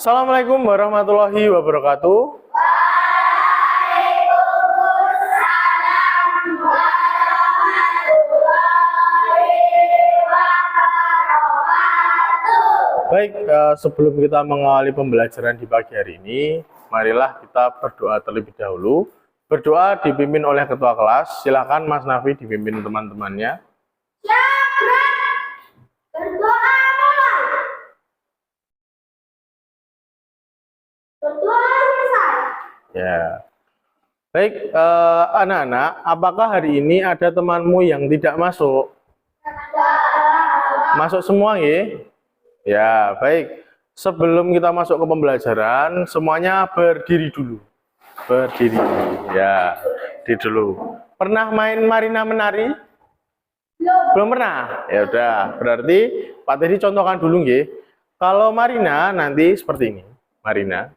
Assalamualaikum warahmatullahi wabarakatuh. Waalaikumsalam warahmatullahi wabarakatuh. Baik, sebelum kita mengawali pembelajaran di pagi hari ini, marilah kita berdoa terlebih dahulu. Berdoa dipimpin oleh ketua kelas. Silakan Mas Nafi dipimpin teman-temannya. Berdoa mulai. Berdoa selesai. Ya. Baik, anak-anak, apakah hari ini ada temanmu yang tidak masuk? Masuk semua, ya? Ya, baik. Sebelum kita masuk ke pembelajaran, semuanya berdiri dulu. Berdiri. Ya, berdiri dulu. Pernah main Marina menari? Belum pernah? Ya udah, berarti Pak Teddy contohkan dulu, nggih. Kalau Marina nanti seperti ini. Marina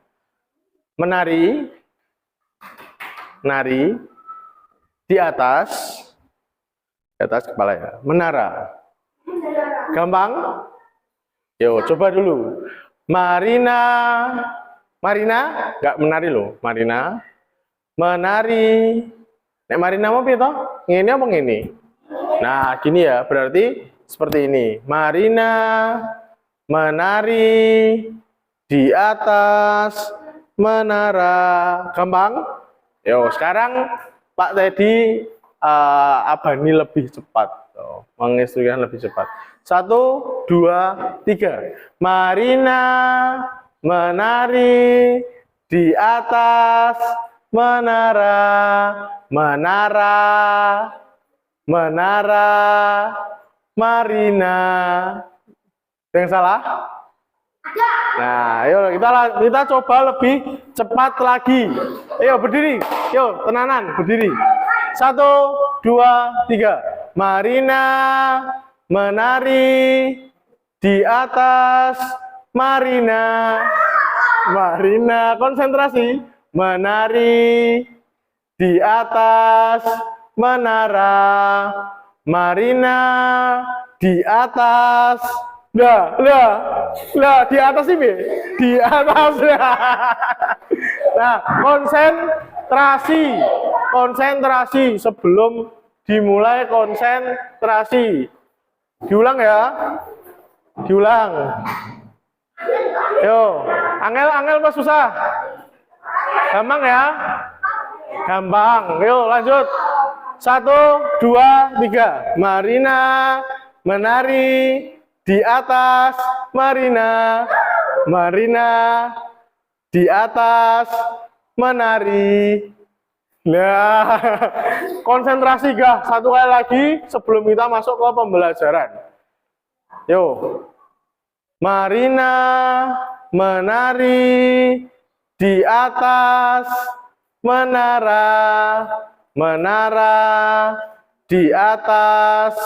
menari, nari di atas kepala ya. Menara. Gampang? Yo, coba dulu. Marina, nggak menari loh. Marina, menari. Nek Marina mau piye toh? Ngene apa ngene? Nah, gini ya, berarti seperti ini. Marina menari di atas menara. Gampang? Yo, sekarang Pak Teddy abani lebih cepat. Menginstruksikan lebih cepat. 1, 2, 3. Marina menari di atas menara. Menara Marina. Ada yang salah? Nah, ayo kita coba lebih cepat lagi. Ayo berdiri. Yo, tenanan, berdiri. 1, 2, 3. Marina menari di atas Marina. Konsentrasi. Menari di atas menara. Marina di atas. Lah di atas ini. Di atas. Nah, konsentrasi sebelum dimulai konsentrasi. Diulang ya. Diulang. Yo, angel apa susah? Gampang ya? Gampang. Yo, lanjut. 1, 2, 3. Marina menari di atas Marina. Di atas menari. Nah, konsentrasi gak? Satu kali lagi sebelum kita masuk ke pembelajaran. Yo. Marina menari di atas menara. Di atas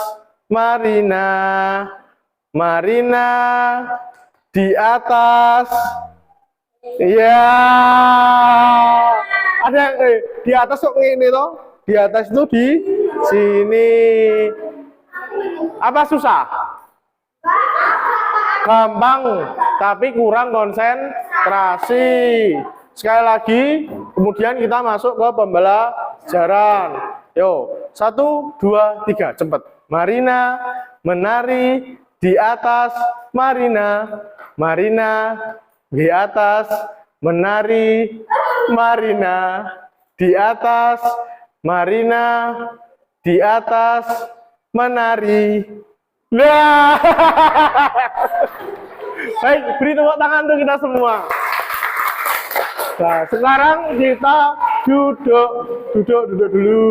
Marina. Di atas. Ya. Ada yang di atas kok ini toh? Di atas itu di sini. Apa susah? Gampang, tapi kurang konsentrasi. Sekali lagi, kemudian kita masuk ke pembelajaran. Yo, 1, 2, 3, cepat. Marina menari di atas Marina. Di atas menari. Marina di atas Marina. Di atas menari. Nah, baik, beri tepuk tangan untuk kita semua. Nah, sekarang kita duduk dulu.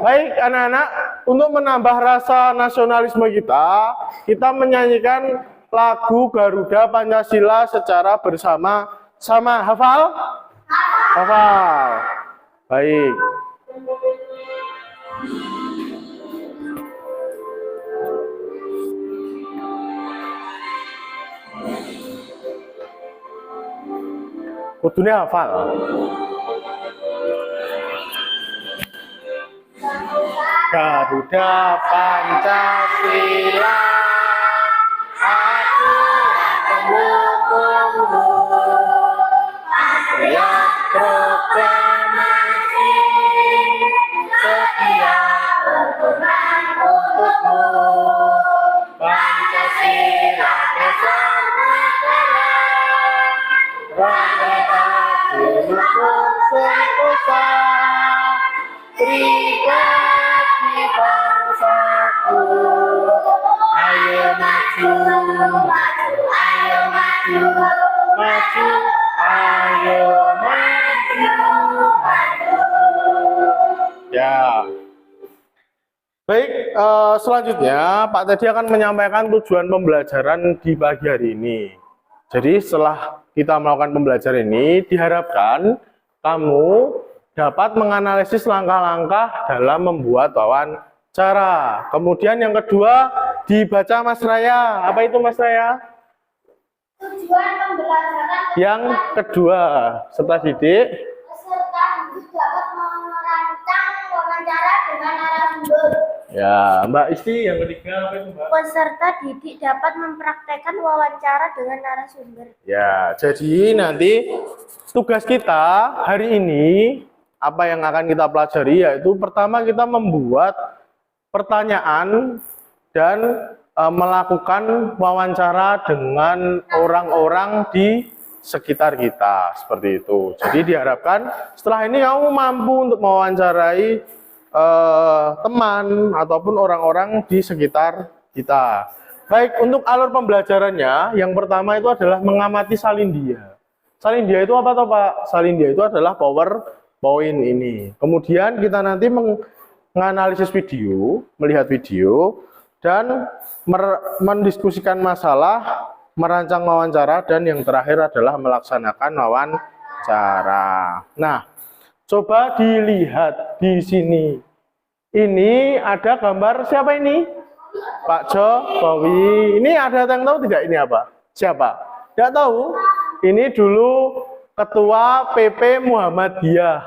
Baik, anak-anak, untuk menambah rasa nasionalisme kita menyanyikan lagu Garuda Pancasila secara bersama-sama. Hafal? Hafal. Baik. Kudunya hafal. Garuda Pancasila, aku pendukung maju, maju, ayo maju, maju. Ya. Baik, selanjutnya Pak Teddy akan menyampaikan tujuan pembelajaran di pagi hari ini. Jadi setelah kita melakukan pembelajaran ini, diharapkan kamu dapat menganalisis langkah-langkah dalam membuat wawancara. Kemudian yang kedua, dibaca Mas Raya. Apa itu Mas Raya? Tujuan pembelajaran Yang kedua, serta didik. peserta didik dapat merancang wawancara dengan narasumber. Ya, Mbak Isti yang ketiga apa itu Mbak? Peserta didik dapat mempraktekkan wawancara dengan narasumber. Ya, jadi nanti tugas kita hari ini apa yang akan kita pelajari yaitu pertama kita membuat pertanyaan dan melakukan wawancara dengan orang-orang di sekitar kita seperti itu. Jadi diharapkan setelah ini kamu mampu untuk mewawancarai teman ataupun orang-orang di sekitar kita. Baik, untuk alur pembelajarannya, yang pertama itu adalah mengamati salindia. Salindia itu apa toh Pak? Salindia itu adalah PowerPoint ini. Kemudian kita nanti menganalisis video, melihat video, dan mendiskusikan masalah, merancang wawancara, dan yang terakhir adalah melaksanakan wawancara. Nah, coba dilihat di sini. Ini ada gambar siapa ini? Pak Jokowi. Ini ada yang tahu tidak ini apa? Siapa? Tidak tahu. Ini dulu Ketua PP Muhammadiyah.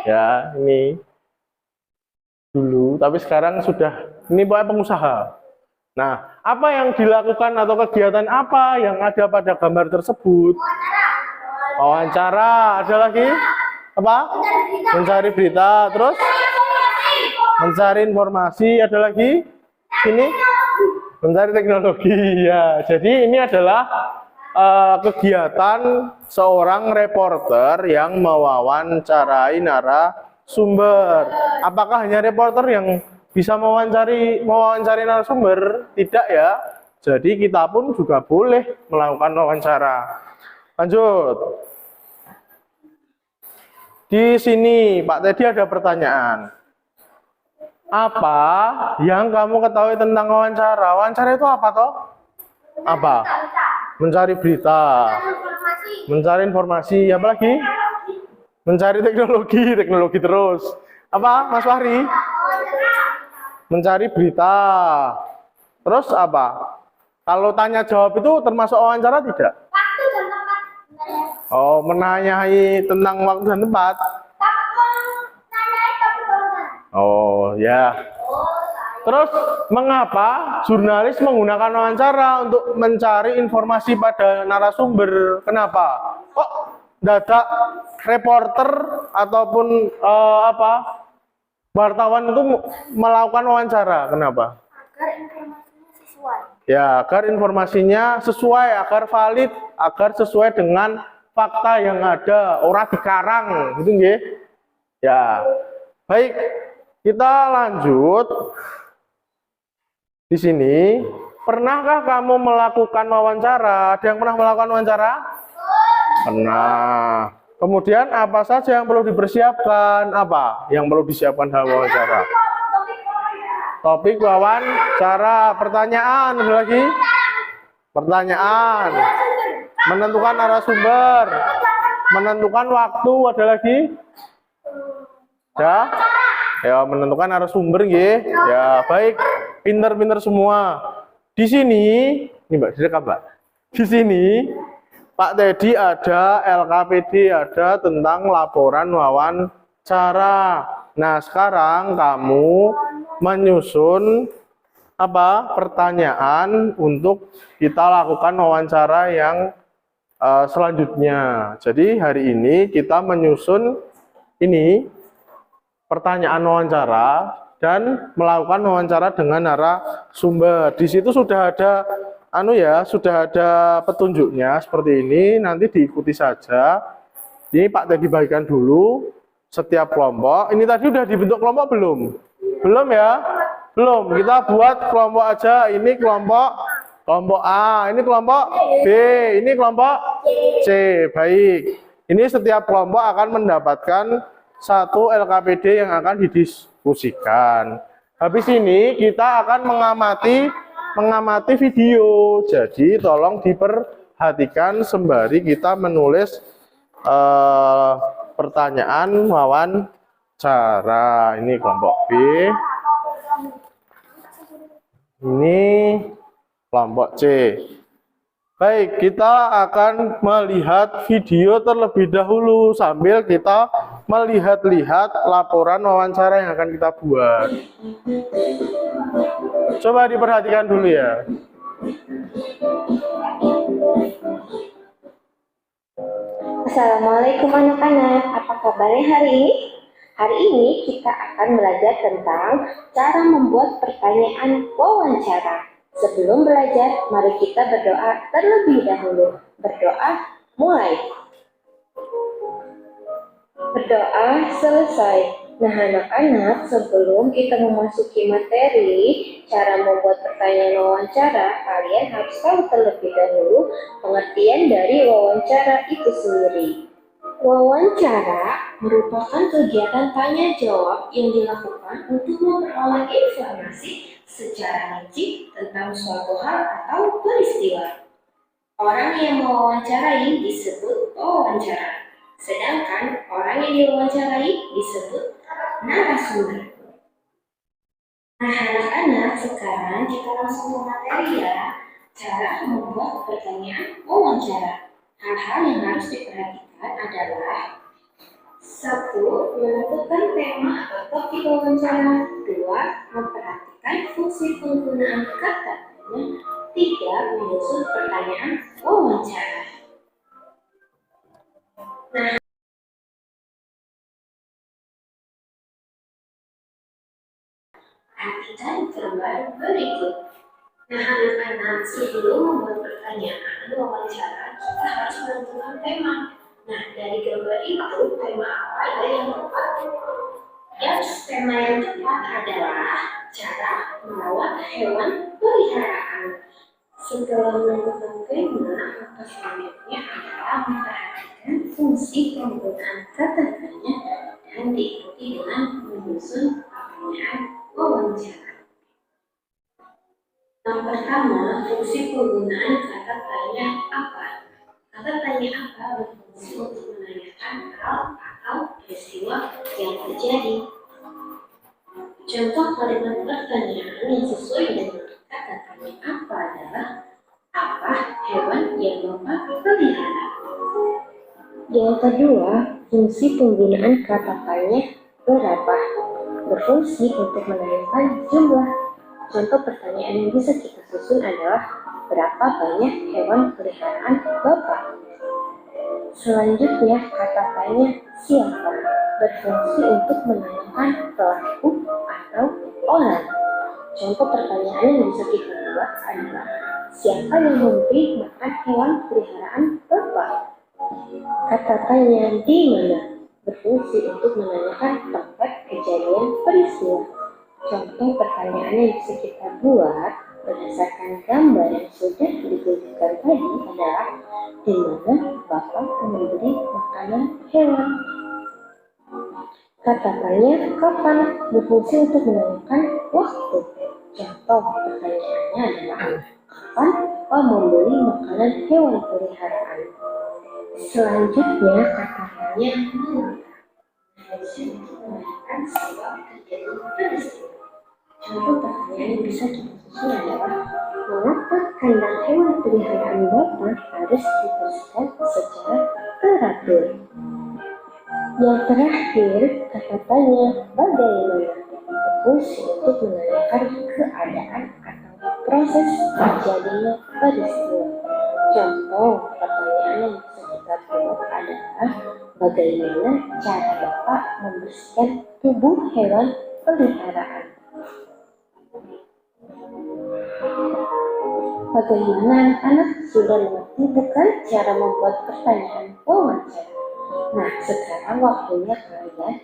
Ya, ini dulu. Tapi sekarang sudah. Ini pokoknya pengusaha. Nah, apa yang dilakukan atau kegiatan apa yang ada pada gambar tersebut? Wawancara. Ada lagi? Apa? Mencari berita. Terus? Mencari informasi. Ada lagi? Sini? Mencari teknologi. Ya, jadi ini adalah kegiatan seorang reporter yang mewawancarai narasumber. Apakah hanya reporter yang bisa mewawancari narasumber? Tidak ya. Jadi kita pun juga boleh melakukan wawancara. Lanjut. Di sini Pak Teddy ada pertanyaan. Apa yang kamu ketahui tentang wawancara? Wawancara itu apa toh? Apa? Mencari berita. Mencari informasi. Apa lagi? Mencari teknologi terus. Apa Mas Fahri? Mencari berita. Terus apa? Kalau tanya jawab itu termasuk wawancara tidak? Waktu dan tempat. Oh, menanyai tentang waktu dan tempat. Oh, ya. Terus mengapa jurnalis menggunakan wawancara untuk mencari informasi pada narasumber? Kenapa? Kok dadak reporter ataupun wartawan itu melakukan wawancara? Kenapa? Agar informasinya sesuai. Ya, agar informasinya sesuai, agar valid, agar sesuai dengan fakta yang ada, ora dikarang, gitu nggih. Ya. Baik, kita lanjut. Di sini, pernahkah kamu melakukan wawancara? Ada yang pernah melakukan wawancara? Pernah. Kemudian apa saja yang perlu dipersiapkan? Apa yang perlu disiapkan dalam wawancara? Topik wawancara, pertanyaan, ada lagi? Pertanyaan, menentukan narasumber, menentukan waktu, ada lagi? Ya, ya menentukan narasumber, ya baik, pinter-pinter semua. Di sini, ini Mbak, direkam Mbak. Di sini Pak Teddy ada, LKPD ada tentang laporan wawancara. Nah, sekarang kamu menyusun pertanyaan untuk kita lakukan wawancara yang selanjutnya. Jadi hari ini kita menyusun ini pertanyaan wawancara dan melakukan wawancara dengan narasumber. Di situ sudah ada sudah ada petunjuknya seperti ini. Nanti diikuti saja. Ini Pak Teddy bagikan dulu setiap kelompok. Ini tadi sudah dibentuk kelompok belum? Belum ya? Belum. Kita buat kelompok aja. Ini kelompok Kelompok A, ini kelompok B, ini kelompok C. Baik. Ini setiap kelompok akan mendapatkan satu LKPD yang akan didiskusikan. Habis ini kita akan mengamati video. Jadi tolong diperhatikan sembari kita menulis pertanyaan wawancara. Ini kelompok B. Ini kelompok C. Baik, kita akan melihat video terlebih dahulu sambil kita melihat-lihat laporan wawancara yang akan kita buat. Coba diperhatikan dulu ya. Assalamualaikum anak-anak, apa kabarnya hari ini? Hari ini kita akan belajar tentang cara membuat pertanyaan wawancara. Sebelum belajar, mari kita berdoa terlebih dahulu. Berdoa, mulai. Berdoa selesai. Nah anak-anak, sebelum kita memasuki materi cara membuat pertanyaan wawancara, kalian harus tahu terlebih dahulu pengertian dari wawancara itu sendiri. Wawancara merupakan kegiatan tanya jawab yang dilakukan untuk memperoleh informasi secara rinci tentang suatu hal atau peristiwa. Orang yang mewawancarai disebut pewawancara, sedangkan orang yang diwawancarai disebut narasumber. Nah anak-anak, sekarang kita langsung ke materi ya. Cara membuat pertanyaan wawancara. Hal-hal yang harus diperhatikan adalah: 1. Menentukan tema atau topik wawancara. 2. Memperhatikan fungsi penggunaan kata tanya. 3. Menyusun pertanyaan wawancara. Perhatikan gambar berikut. Nah anak-anak, sebelum membuat pertanyaan wawancara, kita harus menentukan tema. Nah dari gambar itu, tema apa yang tepat? Tema yang tepat adalah cara merawat hewan peliharaan. Setelah menentukan tema, maka selanjutnya adalah memperhatikan fungsi penggunaan kata tanya dan diikuti dengan menyusun pertanyaan wawancara. Yang pertama, fungsi penggunaan kata tanya apa. Kata tanya apa berfungsi untuk menanyakan hal atau peristiwa yang terjadi. Contoh kalimat pertanyaan yang sesuai dengan kata tanya apa adalah: apa hewan yang Bapak pelihara? Yang kedua, fungsi penggunaan kata tanya berapa berfungsi untuk menanyakan jumlah. Contoh pertanyaan yang bisa kita susun adalah: berapa banyak hewan peliharaan Bapak? Selanjutnya, kata tanya siapa berfungsi untuk menanyakan pelaku atau orang. Contoh pertanyaan yang bisa kita buat adalah: siapa yang memberi makan hewan peliharaan Bapak? Kata tanya di mana berfungsi untuk menanyakan tempat kejadian peristiwa. Contoh pertanyaan yang bisa kita buat berdasarkan gambar yang sudah ditunjukkan tadi adalah: di mana Bapak memberi makanan hewan? Kata tanya kapan berfungsi untuk menanyakan waktu. Contoh pertanyaannya adalah: kapan Bapak membeli makanan hewan peliharaan? Selanjutnya, kata tanya mana berfungsi untuk menanyakan sebab terjadi peristiwa. Contoh pertanyaan yang bisa kita susun adalah: mengapa kandang hewan peliharaan Bapak harus dibersihkan secara teratur? Yang terakhir, kata tanya bagaimana berfungsi untuk menanyakan keadaan atau proses terjadinya peristiwa. Contoh pertanyaan yang bisa kita buat adalah: bagaimana cara Bapak membersihkan tubuh hewan peliharaan? Bagaimana anak-anak, sudah mengerti bukan cara membuat pertanyaan wawancara? Nah, sekarang waktunya kalian.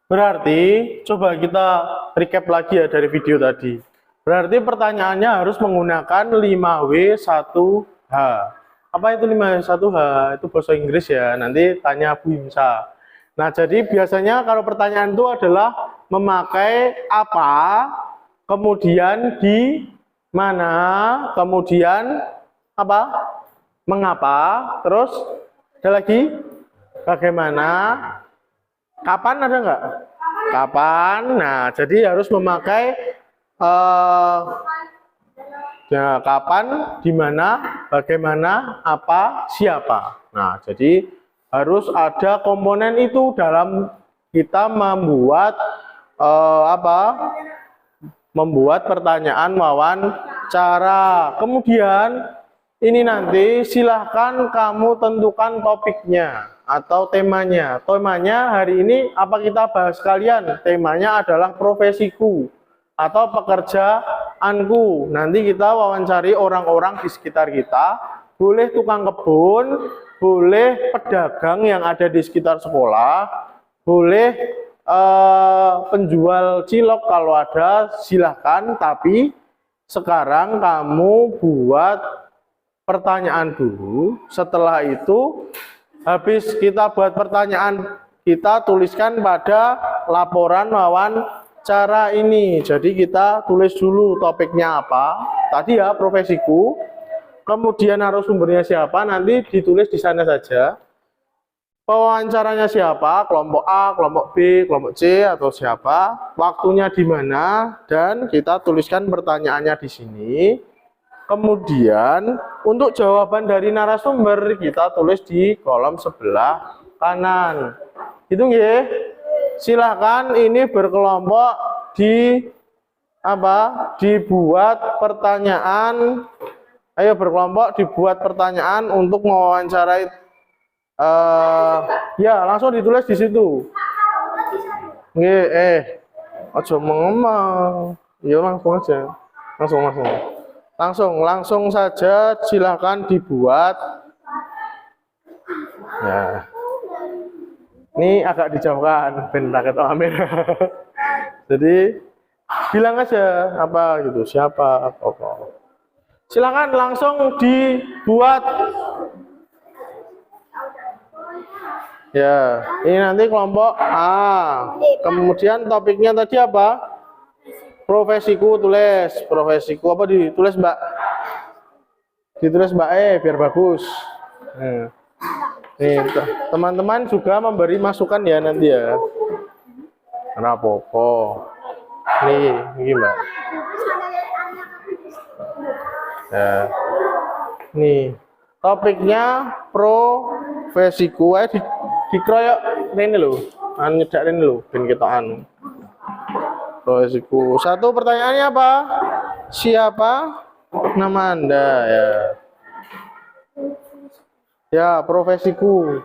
Berarti coba kita recap lagi ya dari video tadi. Berarti pertanyaannya harus menggunakan 5W1H. Apa itu 5W1H? Itu bahasa Inggris ya, nanti tanya Bu Imsa. Nah, jadi biasanya kalau pertanyaan itu adalah memakai apa, kemudian di mana, kemudian apa, mengapa, terus ada lagi bagaimana, kapan, ada nggak? Kapan? Nah, jadi harus memakai ya, kapan, di mana, bagaimana, apa, siapa. Nah, jadi harus ada komponen itu dalam kita membuat membuat pertanyaan wawancara. Kemudian ini nanti silahkan kamu tentukan topiknya atau temanya. Temanya hari ini apa kita bahas kalian? Temanya adalah profesiku atau pekerjaanku. Nanti kita wawancari orang-orang di sekitar kita. Boleh tukang kebun, boleh pedagang yang ada di sekitar sekolah, boleh penjual cilok kalau ada, silahkan. Tapi sekarang kamu buat pertanyaan dulu. Setelah itu, habis kita buat pertanyaan, kita tuliskan pada laporan wawancara ini. Jadi kita tulis dulu topiknya apa. Tadi ya, profesiku. Kemudian narasumbernya siapa, nanti ditulis di sana saja. Pewawancaranya siapa, kelompok A, kelompok B, kelompok C, atau siapa, waktunya di mana, dan kita tuliskan pertanyaannya di sini. Kemudian untuk jawaban dari narasumber kita tulis di kolom sebelah kanan. Hitung ya. Silahkan ini berkelompok dibuat pertanyaan. Ayo berkelompok dibuat pertanyaan untuk mewawancarai. Ya langsung ditulis di situ. Nggih, aja mengomong. Ya langsung aja. Langsung saja silakan dibuat. Ya. Ini agak dijauhkan ben rakyat amin. Jadi bilang aja apa gitu, siapa apa. Silakan langsung dibuat. Ya, ini nanti kelompok A. Kemudian topiknya tadi apa? Profesiku, tulis. Profesiku apa ditulis Mbak? Ditulis Mbak biar bagus. Nih, teman-teman juga memberi masukan ya nanti ya. Rapopo. Nih, ini Mbak. Ya. Nih, topiknya profesiku dikroyok rene lho. Nyedak rene lho ben ketokan. Profesiku. Satu pertanyaannya apa? Siapa nama Anda ya? Ya, profesiku.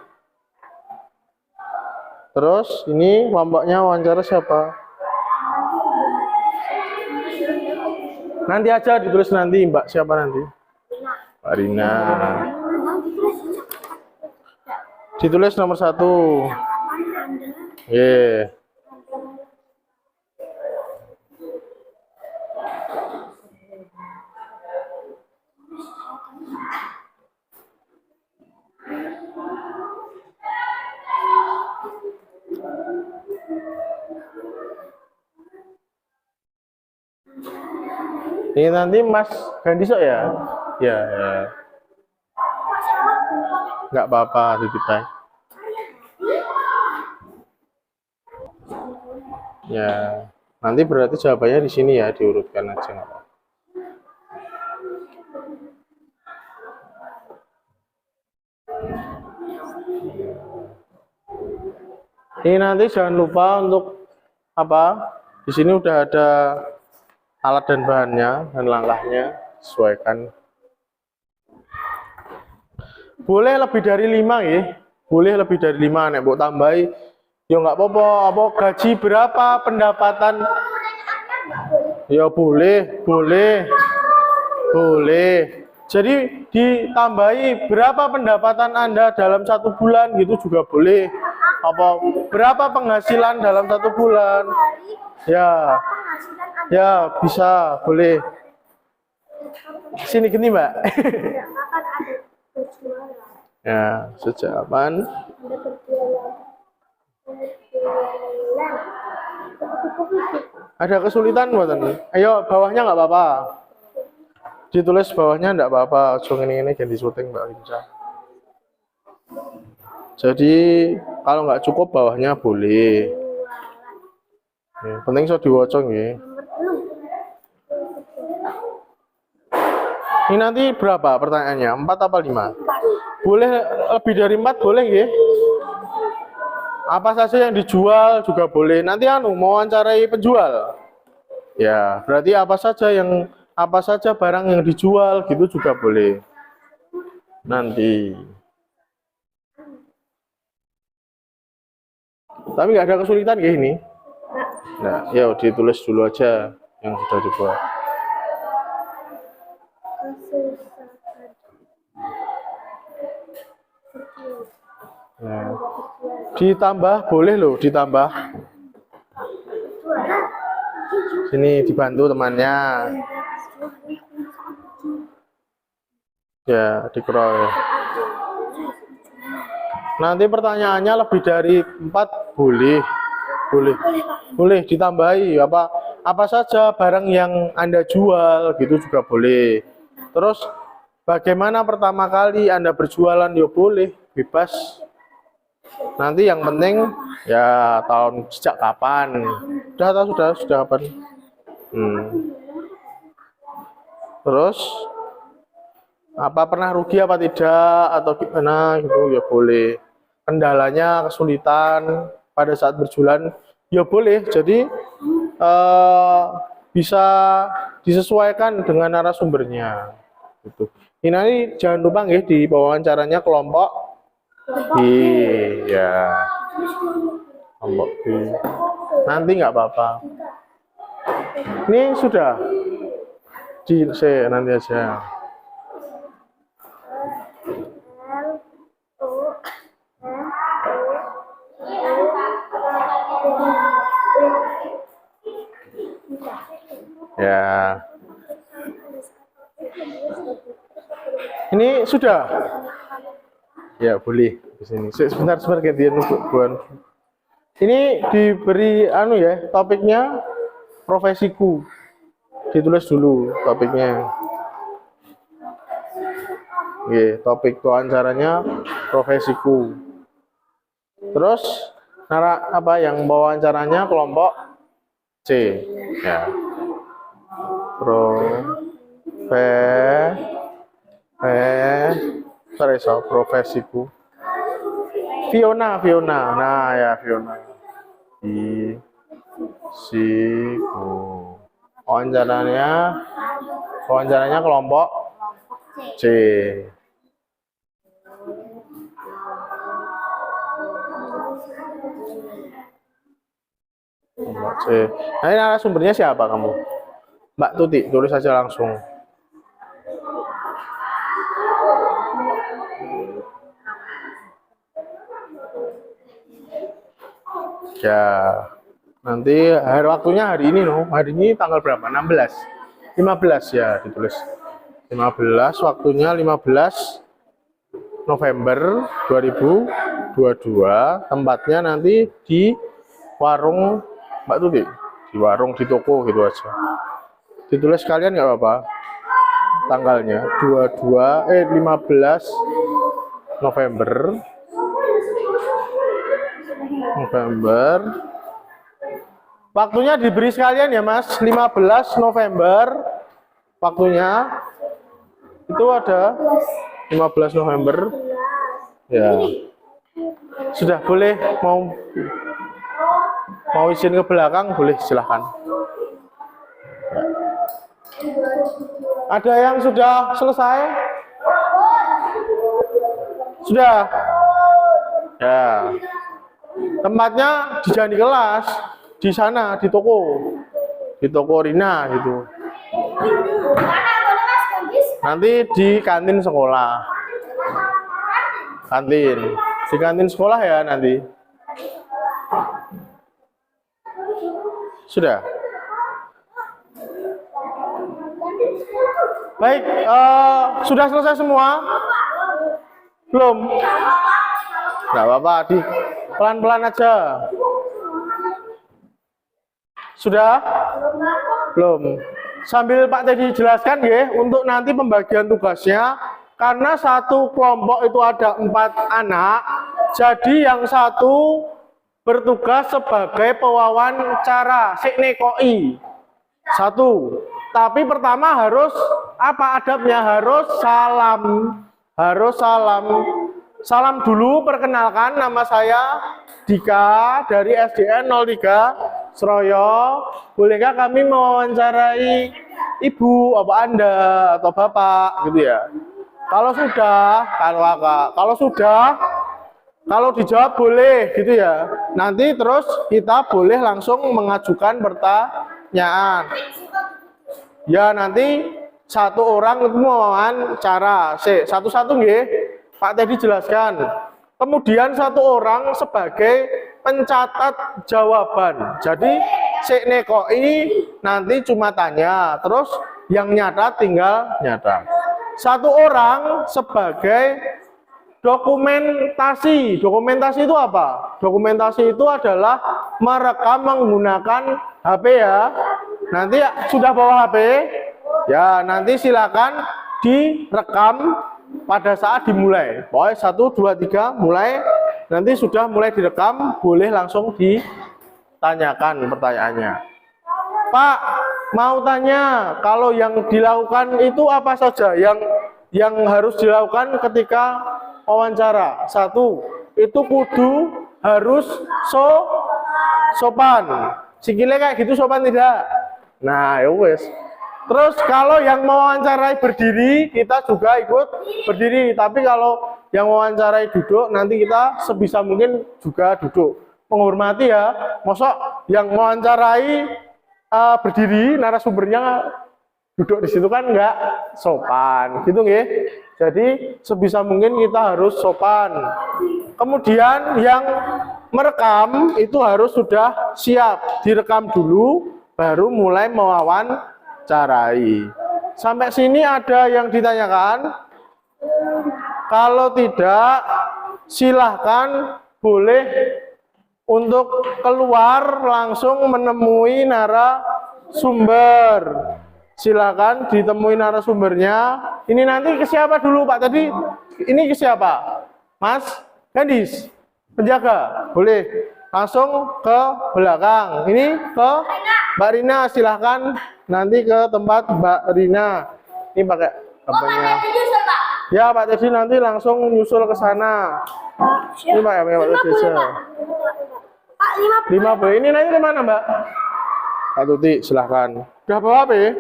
Terus ini kelompoknya wawancara siapa? Nanti aja ditulis nanti Mbak siapa nanti? Mbak Rina. Ditulis nomor 1. Yeah. Ini nanti Mas Gandisok ya? Ya. Nggak apa-apa, titip. Ya, nanti berarti jawabannya di sini ya, diurutkan aja nggak apa-apa. Ini nanti jangan lupa untuk apa? Di sini udah ada alat dan bahannya dan langkahnya, sesuaikan. Boleh lebih dari 5 ya. Boleh lebih dari 5 nek mbok tambahi ya nggak apa-apa. Apa gaji berapa, pendapatan ya boleh. Jadi ditambahi berapa pendapatan Anda dalam 1 bulan gitu juga boleh. Apa berapa penghasilan dalam 1 bulan? Ya. Penghasilan Ya, bisa, boleh. Sini gini, Mbak. Sejak kapan ada berjualan? Ya, sejak kapan? Ada berjualan. Berjualan. Ada kesulitan buatan? Ayo, bawahnya nggak apa-apa. Ditulis bawahnya nggak apa-apa. Ini ganti syuting Mbak Linca. Jadi kalau nggak cukup bawahnya boleh. Ya, penting so diwocong ya. Ini nanti berapa pertanyaannya? 4 apa 5? Boleh lebih dari 4 boleh ya? Apa saja yang dijual juga boleh. Nanti mau wawancarai penjual. Ya, berarti apa saja barang yang dijual gitu juga boleh. Nanti. Tapi nggak ada kesulitan kayak ini. Nah, ya ditulis dulu aja yang sudah dibuat. Nah, ditambah boleh loh, ditambah. Sini dibantu temannya. Ya, dikeroy. Nanti pertanyaannya lebih dari 4 boleh. Boleh ditambahi apa saja barang yang Anda jual gitu juga boleh. Terus bagaimana pertama kali Anda berjualan ya boleh, bebas. Nanti yang penting ya tahun sejak kapan. Sudah kapan? Terus apa pernah rugi apa tidak atau gimana gitu ya boleh. Kendalanya kesulitan pada saat berjualan ya boleh. Jadi bisa disesuaikan dengan narasumbernya gitu. Ini nanti jangan lupa nggih di wawancaranya kelompok B ya. Kelompok B. Nanti nggak apa-apa. Ini sudah nanti aja. Ya. Ini sudah. Ya, boleh di sini. Sebentar gantian buan. Ini diberi ya, topiknya profesiku. Ditulis dulu topiknya. Oke, topik wawancaranya profesiku. Terus yang wawancaranya kelompok C. Ya. Profesiku. Fiona. Nah, ya Fiona. Wawancaranya kelompok C. Nah, ini narasumbernya siapa kamu? Mbak Tuti, tulis saja langsung. Ya, nanti waktunya hari ini Hari ini tanggal berapa? 16. 15 ya ditulis. 15 waktunya 15 November 2022. Tempatnya nanti di warung Mbak Tuti. Di warung, di toko gitu aja. Ditulis kalian nggak apa-apa. Tanggalnya 15 November. Waktunya diberi sekalian ya Mas, 15 November. Waktunya itu ada 15 November. Ya. Sudah boleh mau izin ke belakang boleh silahkan. Ada yang sudah selesai? Sudah. Ya. Tempatnya jangan di kelas, di sana, di toko Rina gitu. Nanti di kantin sekolah. Di kantin sekolah ya nanti. Sudah. Baik, sudah selesai semua? Belum? Nggak apa-apa, di pelan-pelan aja. Sudah? Belum. Sambil Pak Teddy jelaskan ya, untuk nanti pembagian tugasnya, karena satu kelompok itu ada 4 anak, jadi yang satu bertugas sebagai pewawancara, nekoi. Satu. Tapi pertama harus apa adabnya? Harus salam. Harus salam. Salam dulu, perkenalkan, nama saya Dika dari SDN 03 Seroyo. Bolehkah kami mewawancarai ibu, apa Anda atau bapak gitu ya? Kalau sudah, kalau dijawab boleh gitu ya. Nanti terus kita boleh langsung mengajukan pertanyaan. Ya nanti satu orang itu mewawancara, satu-satu nggih. Pak Teddy jelaskan. Kemudian satu orang sebagai pencatat jawaban. Jadi nekoi nanti cuma tanya, terus yang nyatat tinggal nyatat. Satu orang sebagai dokumentasi. Dokumentasi itu apa? Dokumentasi itu adalah merekam menggunakan HP ya. Nanti sudah bawa HP? Ya, nanti silakan direkam pada saat dimulai. Pokoknya 1, 2, 3 mulai. Nanti sudah mulai direkam, boleh langsung ditanyakan pertanyaannya. Pak, mau tanya, kalau yang dilakukan itu apa saja yang harus dilakukan ketika wawancara? 1, itu kudu harus sopan. Sikilnya kayak gitu sopan tidak? Nah, ya wes. Terus kalau yang mewawancarai berdiri, kita juga ikut berdiri. Tapi kalau yang mewawancarai duduk, nanti kita sebisa mungkin juga duduk. Menghormati ya. Mosok yang mewawancarai berdiri, narasumbernya duduk di situ kan enggak sopan, gitu nggih. Jadi sebisa mungkin kita harus sopan. Kemudian yang merekam itu harus sudah siap, direkam dulu, baru mulai mewawancarai. Sampai sini ada yang ditanyakan? Kalau tidak, silahkan boleh untuk keluar langsung menemui narasumber. Silakan ditemui narasumbernya. Ini nanti ke siapa dulu Pak tadi? Ini ke siapa? Mas Gandis, penjaga. Boleh langsung ke belakang. Ini ke Mbak Rina, silahkan nanti ke tempat Mbak Rina. Ini pakai apanya? Ya Pak Teddy nanti langsung nyusul ke sana. Ini Pak ya Pak Teddy. Pak 50. Ini nanti kemana Mbak? Pak Tuti, silahkan. Udah bawa apa ya?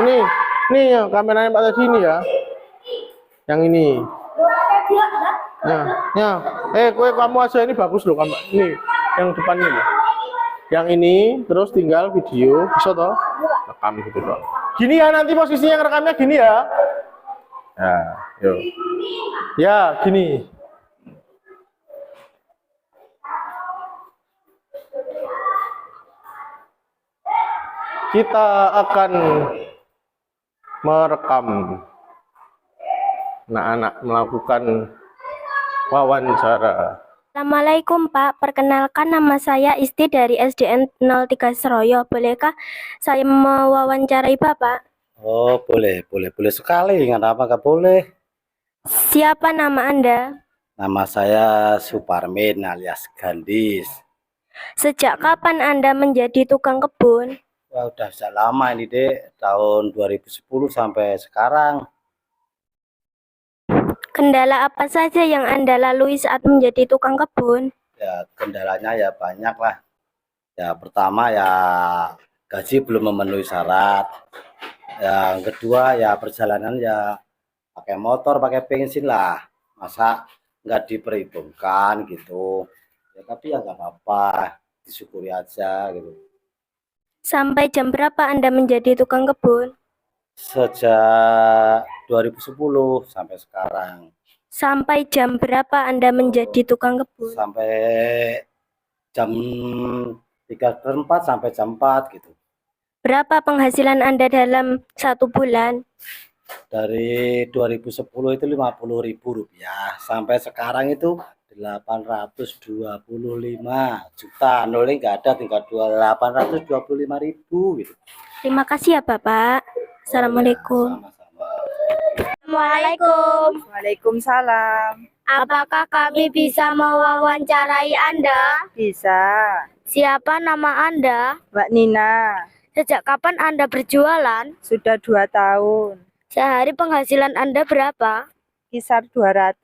Ini ya kameranya Pak Teddy ini ya. Yang ini. Ya. Kamu aja ini bagus loh kamu. Ini yang depan ini. Yang ini terus tinggal video, bisa toh? Rekam gitu toh. Gini ya nanti posisinya yang rekamnya gini ya. Ya, yuk. Ya, gini. Kita akan merekam anak-anak melakukan wawancara. Assalamualaikum Pak, perkenalkan nama saya Isti dari SDN 03 Seroyo. Bolehkah saya mewawancarai Bapak? Oh, boleh sekali. Kenapa nggak boleh? Siapa nama Anda? Nama saya Suparmin alias Gandis. Sejak kapan Anda menjadi tukang kebun? Wah, udah sejak lama ini, Dek. Tahun 2010 sampai sekarang. Kendala apa saja yang Anda lalui saat menjadi tukang kebun? Ya, kendalanya ya banyak lah. Ya, pertama ya gaji belum memenuhi syarat. Yang kedua ya perjalanan ya pakai motor, pakai bensin lah. Masa nggak diperhitungkan gitu. Ya, tapi ya nggak apa-apa. Disyukuri aja gitu. Sampai jam berapa Anda menjadi tukang kebun? Sejak 2010 sampai sekarang. Sampai jam berapa Anda menjadi tukang kebun? Sampai jam 3/4 sampai jam 4 gitu. Berapa penghasilan Anda dalam 1 bulan? Dari 2010 itu Rp50.000 sampai sekarang itu 825 juta. Nolnya nggak ada, tinggal 825.000 gitu. Terima kasih ya Bapak. Assalamualaikum. Sama-sama. Assalamualaikum. Waalaikumsalam. Apakah kami bisa mewawancarai Anda? Bisa. Siapa nama Anda? Mbak Nina, Sejak kapan Anda berjualan? sudah 2 tahun. Sehari penghasilan Anda berapa? Kisar 200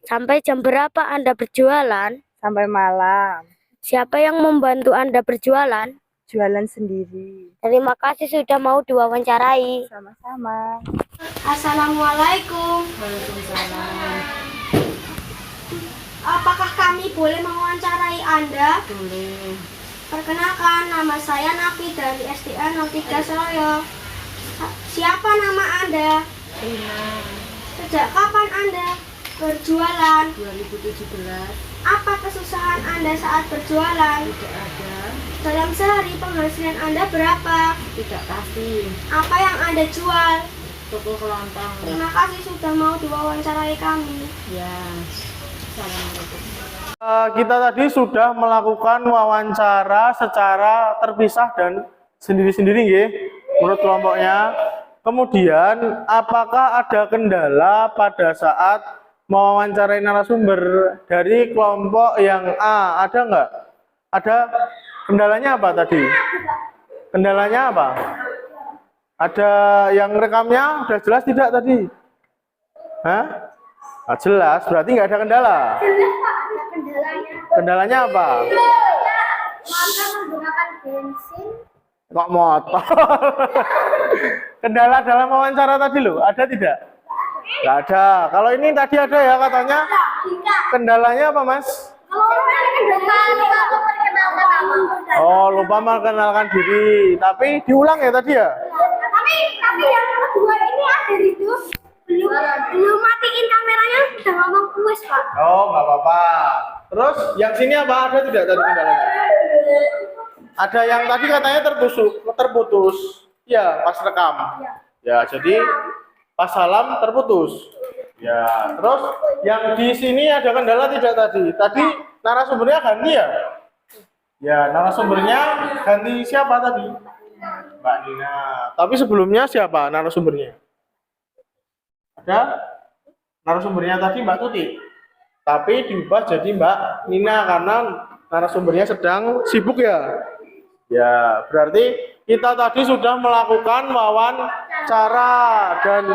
Sampai jam berapa Anda berjualan? sampai malam. Siapa yang membantu Anda berjualan? Jualan sendiri. Terima kasih sudah mau diwawancarai. Sama-sama. Assalamualaikum. Apakah kami boleh mewawancarai Anda? Boleh. Perkenalkan, nama saya Nafi dari SDN 03 Seroyo. Siapa nama Anda? Rina, Sejak kapan Anda berjualan? 2017. Apa kesusahan Anda saat berjualan? Tidak ada. Dalam sehari penghasilan Anda berapa? Tidak pasti. Apa yang Anda jual? Toko kelontong. Terima kasih sudah mau diwawancarai kami. Ya. Assalamualaikum. Kita tadi sudah melakukan wawancara secara terpisah dan sendiri-sendiri nggih, menurut kelompoknya. Kemudian, apakah ada kendala pada saat mewawancarai narasumber dari kelompok yang A? Ada nggak? Ada kendalanya apa tadi? Kendalanya apa? Ada yang rekamnya udah jelas tidak tadi? Hah? Nah, jelas, berarti nggak ada kendala. Kendalanya apa? Menggunakan bensin. Kok motor? Kendala dalam wawancara tadi loh, ada tidak? Nggak ada. Kalau ini tadi ada ya katanya. Kendalanya apa, Mas? Oh, lupa memperkenalkan diri. Tapi diulang ya tadi ya? Tapi yang kedua ini ada itu belum matiin kameranya udah ngomong kuis Pak. Oh, nggak apa-apa. Terus yang sini apa? Ada tidak tadi kendalanya? Ada yang tadi katanya terputus. Ya, pas rekam. Ya, jadi pas salam terputus. Ya, terus yang di sini ada kendala tidak tadi? Tadi narasumbernya ganti ya? Ya, narasumbernya ganti siapa tadi? Mbak Nina. Tapi sebelumnya siapa narasumbernya? Ada narasumbernya tadi Mbak Tuti. Tapi diubah jadi Mbak Nina karena narasumbernya sedang sibuk ya. Ya, berarti kita tadi sudah melakukan wawancara dan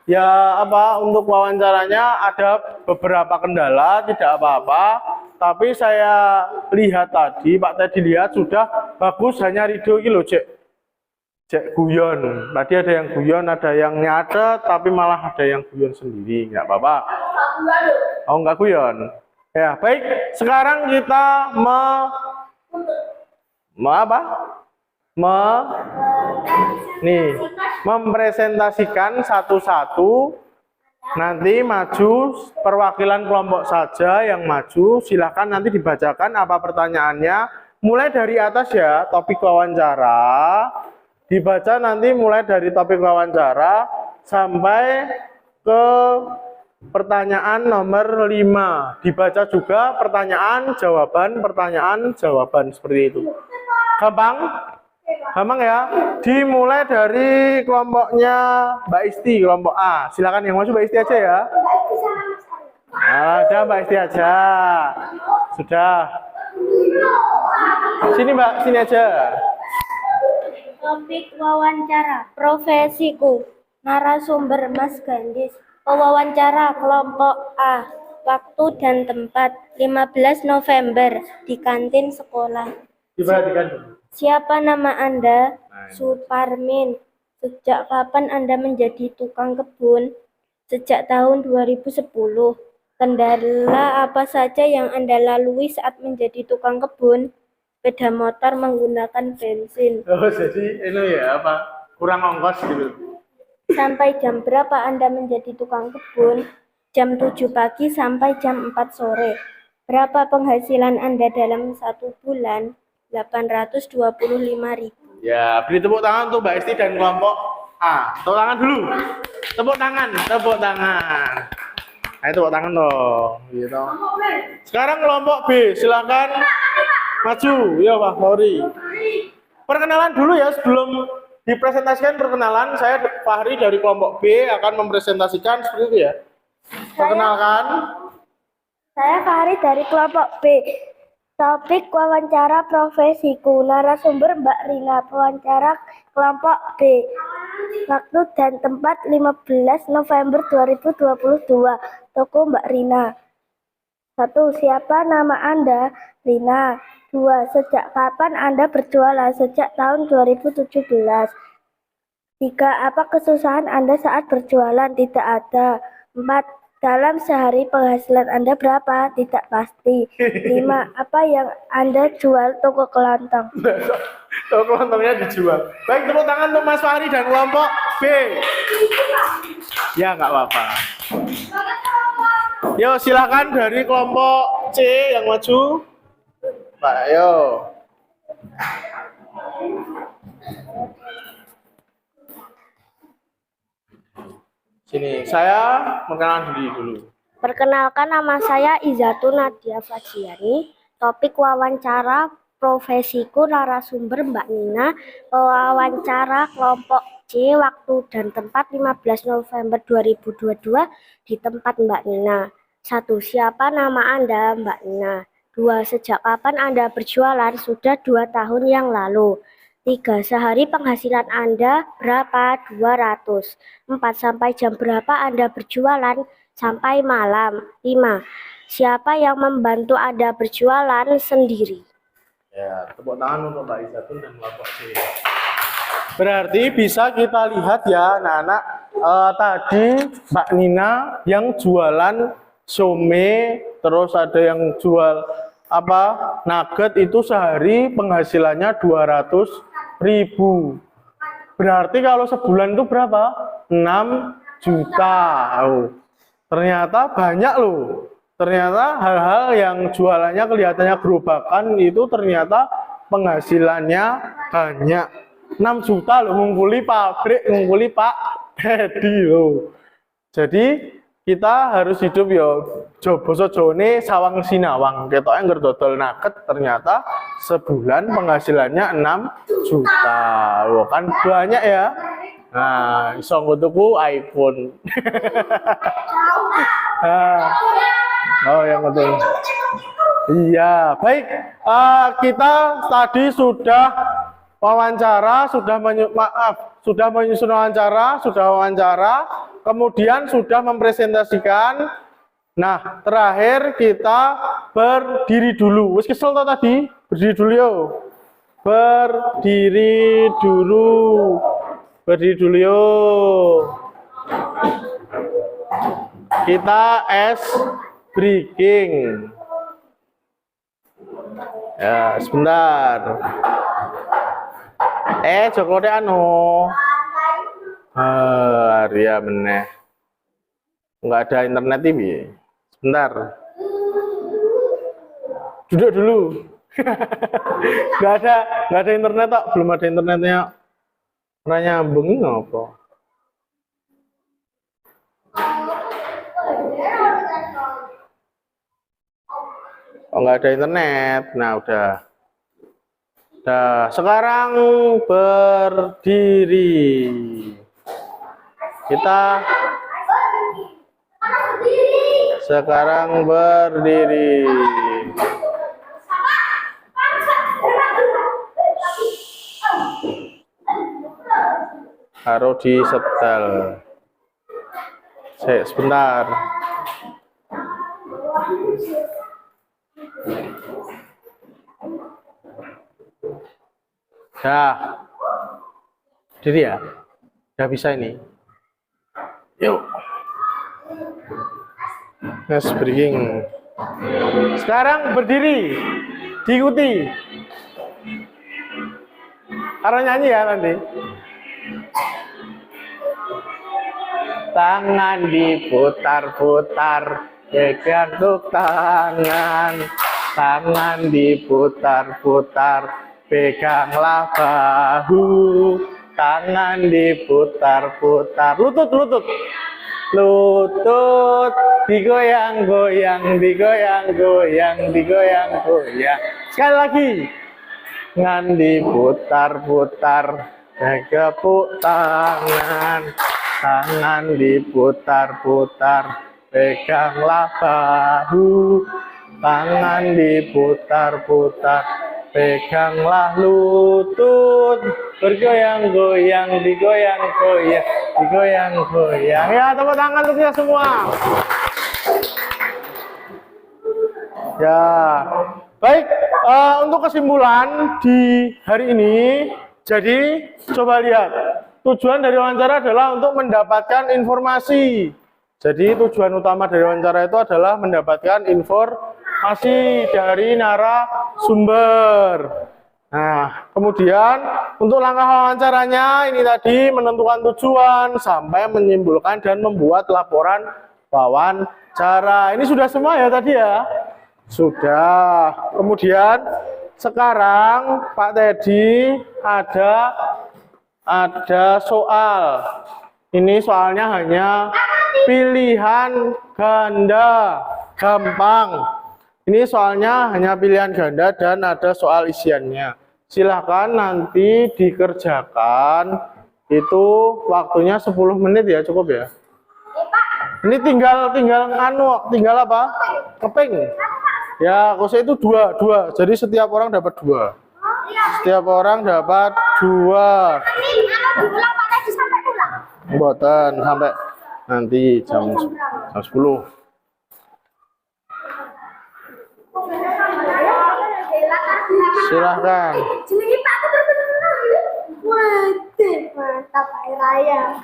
ya apa untuk wawancaranya ada beberapa kendala, tidak apa-apa. Tapi saya lihat tadi, Pak tadi lihat sudah bagus, hanya Rido iki lho, Cek guyon. Tadi ada yang guyon, ada yang nyatet, tapi malah ada yang guyon sendiri, nggak apa-apa. Oh, nggak guyon. Ya, baik. Sekarang kita mempresentasikan satu-satu. Nanti maju perwakilan kelompok saja yang maju. Silahkan nanti dibacakan apa pertanyaannya. Mulai dari atas ya, topik wawancara. Dibaca nanti mulai dari topik wawancara sampai ke pertanyaan nomor 5. Dibaca juga pertanyaan, jawaban seperti itu. Gampang? Gampang ya? Dimulai dari kelompoknya Mbak Isti, kelompok A. Silakan yang masuk Mbak Isti aja ya. Ada Mbak Isti aja. Sudah. Sini Mbak, sini aja. Topik wawancara, profesiku, narasumber Mas Gandis, pewawancara kelompok A, waktu dan tempat 15 November di kantin sekolah. Diperhatikan dulu. Siapa nama Anda? Suparmin. Sejak kapan Anda menjadi tukang kebun? Sejak tahun 2010. Kendala apa saja yang Anda lalui saat menjadi tukang kebun? Sepeda motor menggunakan bensin. Oh, jadi ini ya apa? Kurang ongkos gitu. Sampai jam berapa Anda menjadi tukang kebun? Jam 7 pagi sampai jam 4 sore. Berapa penghasilan Anda dalam 1 bulan? 825.000. Ya, beri tepuk tangan untuk Mbak Esti dan kelompok A. Tepuk tangan dulu. Tepuk tangan, tepuk tangan. Ayo tepuk tangan dong, gitu. Sekarang kelompok B, silakan maju. Ya, Pak Fahri. Perkenalan dulu ya sebelum dipresentasikan perkenalan. Saya Fahri dari kelompok B akan mempresentasikan seperti itu ya. Perkenalkan. Saya Fahri dari kelompok B. Topik wawancara profesiku. Narasumber Mbak Rina. Wawancara kelompok B. Waktu dan tempat 15 November 2022. Toko Mbak Rina. 1. Siapa nama Anda? Rina. 2. Sejak kapan Anda berjualan? Sejak tahun 2017. 3. Apa kesusahan Anda saat berjualan? Tidak ada. 4. Dalam sehari penghasilan Anda berapa? Tidak pasti. 5. Apa yang Anda jual? Toko kelontong. Toko kelontongnya dijual. Baik, tepuk tangan untuk Mas Fahri dan kelompok B. Ya, nggak apa-apa. Yo, silakan dari kelompok C yang maju. Pak, yo. Sini, saya mengenal diri dulu. Perkenalkan, nama saya Izatun Nadia Fajiani. Topik wawancara profesiku. Narasumber Mbak Nina. Wawancara kelompok C. Waktu dan tempat 15 November 2022 di tempat Mbak Nina. 1. Siapa nama Anda? Mbak Nina. 2. Sejak kapan Anda berjualan? Sudah 2 tahun yang lalu. 3. Sehari penghasilan Anda berapa? 200. 4. Sampai jam berapa Anda berjualan? Sampai malam. 5. Siapa yang membantu Anda berjualan? Sendiri. Ya, tepuk tangan untuk Mbak Izatun dan kelompok C. Berarti bisa kita lihat ya anak-anak, tadi Mbak Nina yang jualan some, terus ada yang jual nugget, itu sehari penghasilannya 200.000. Berarti kalau sebulan itu berapa? 6 juta. Oh, ternyata banyak loh. Ternyata hal-hal yang jualannya kelihatannya gerobakan itu ternyata penghasilannya banyak. 6 juta loh, ngungkuli pabrik, ngungkuli Pak Dedi loh. Jadi kita harus hidup ya basa Jawane sawang sinawang. Ketoknya ngerdodol nugget ternyata sebulan penghasilannya 6 juta. Loh, kan banyak ya. Nah, iso tuku iPhone. Oh, yang betul. Iya, baik. Kita tadi sudah wawancara, sudah menyusun wawancara, kemudian sudah mempresentasikan. Nah, terakhir kita berdiri dulu. Wis kesel toh tadi? Berdiri dulu yo. Berdiri dulu. Berdiri dulu yo. Kita breaking. Ya, sebentar. Joko de anu. Arya meneh. Enggak ada internet TV. Sebentar. Duduk dulu. Enggak ada internet kok, belum ada internetnya. Ora nyambung ngopo? Oh, nggak ada internet. Nah, udah. Nah, sekarang berdiri. Kita sekarang berdiri. Taruh di setel. Sebentar. Dah. Diri ya. Udah bisa ini. Yuk. Mas breaking. Sekarang berdiri. Diikuti. Karena nyanyi ya nanti. Tangan diputar-putar, gegar tangan. Tangan diputar-putar, peganglah bahu, tangan diputar-putar, lutut, lutut digoyang-goyang, digoyang-goyang, digoyang-goyang. Sekali lagi, tangan diputar-putar, kepuk tangan, tangan diputar-putar, peganglah bahu, tangan diputar-putar, peganglah lutut, bergoyang-goyang, digoyang-goyang, digoyang-goyang. Ya, tepuk tangan untuk kita semua. Ya, baik. Untuk kesimpulan di hari ini, jadi coba lihat. Tujuan dari wawancara adalah untuk mendapatkan informasi. Jadi tujuan utama dari wawancara itu adalah mendapatkan informasi dari narasumber. Nah, kemudian untuk langkah wawancaranya ini tadi menentukan tujuan sampai menyimpulkan dan membuat laporan wawancara. Ini sudah semua ya tadi ya? Sudah. Kemudian sekarang Pak Teddy ada soal. Ini soalnya hanya pilihan ganda, gampang. Ini soalnya hanya pilihan ganda dan ada soal isiannya. Silahkan nanti dikerjakan. Itu waktunya 10 menit ya, cukup ya. Ini tinggal apa? Keping. Ya, kose itu dua. Jadi setiap orang dapat 2. Setiap orang dapat 2. Mboten sampai nanti jam 10. Silahkan. Mantap Pak Raya.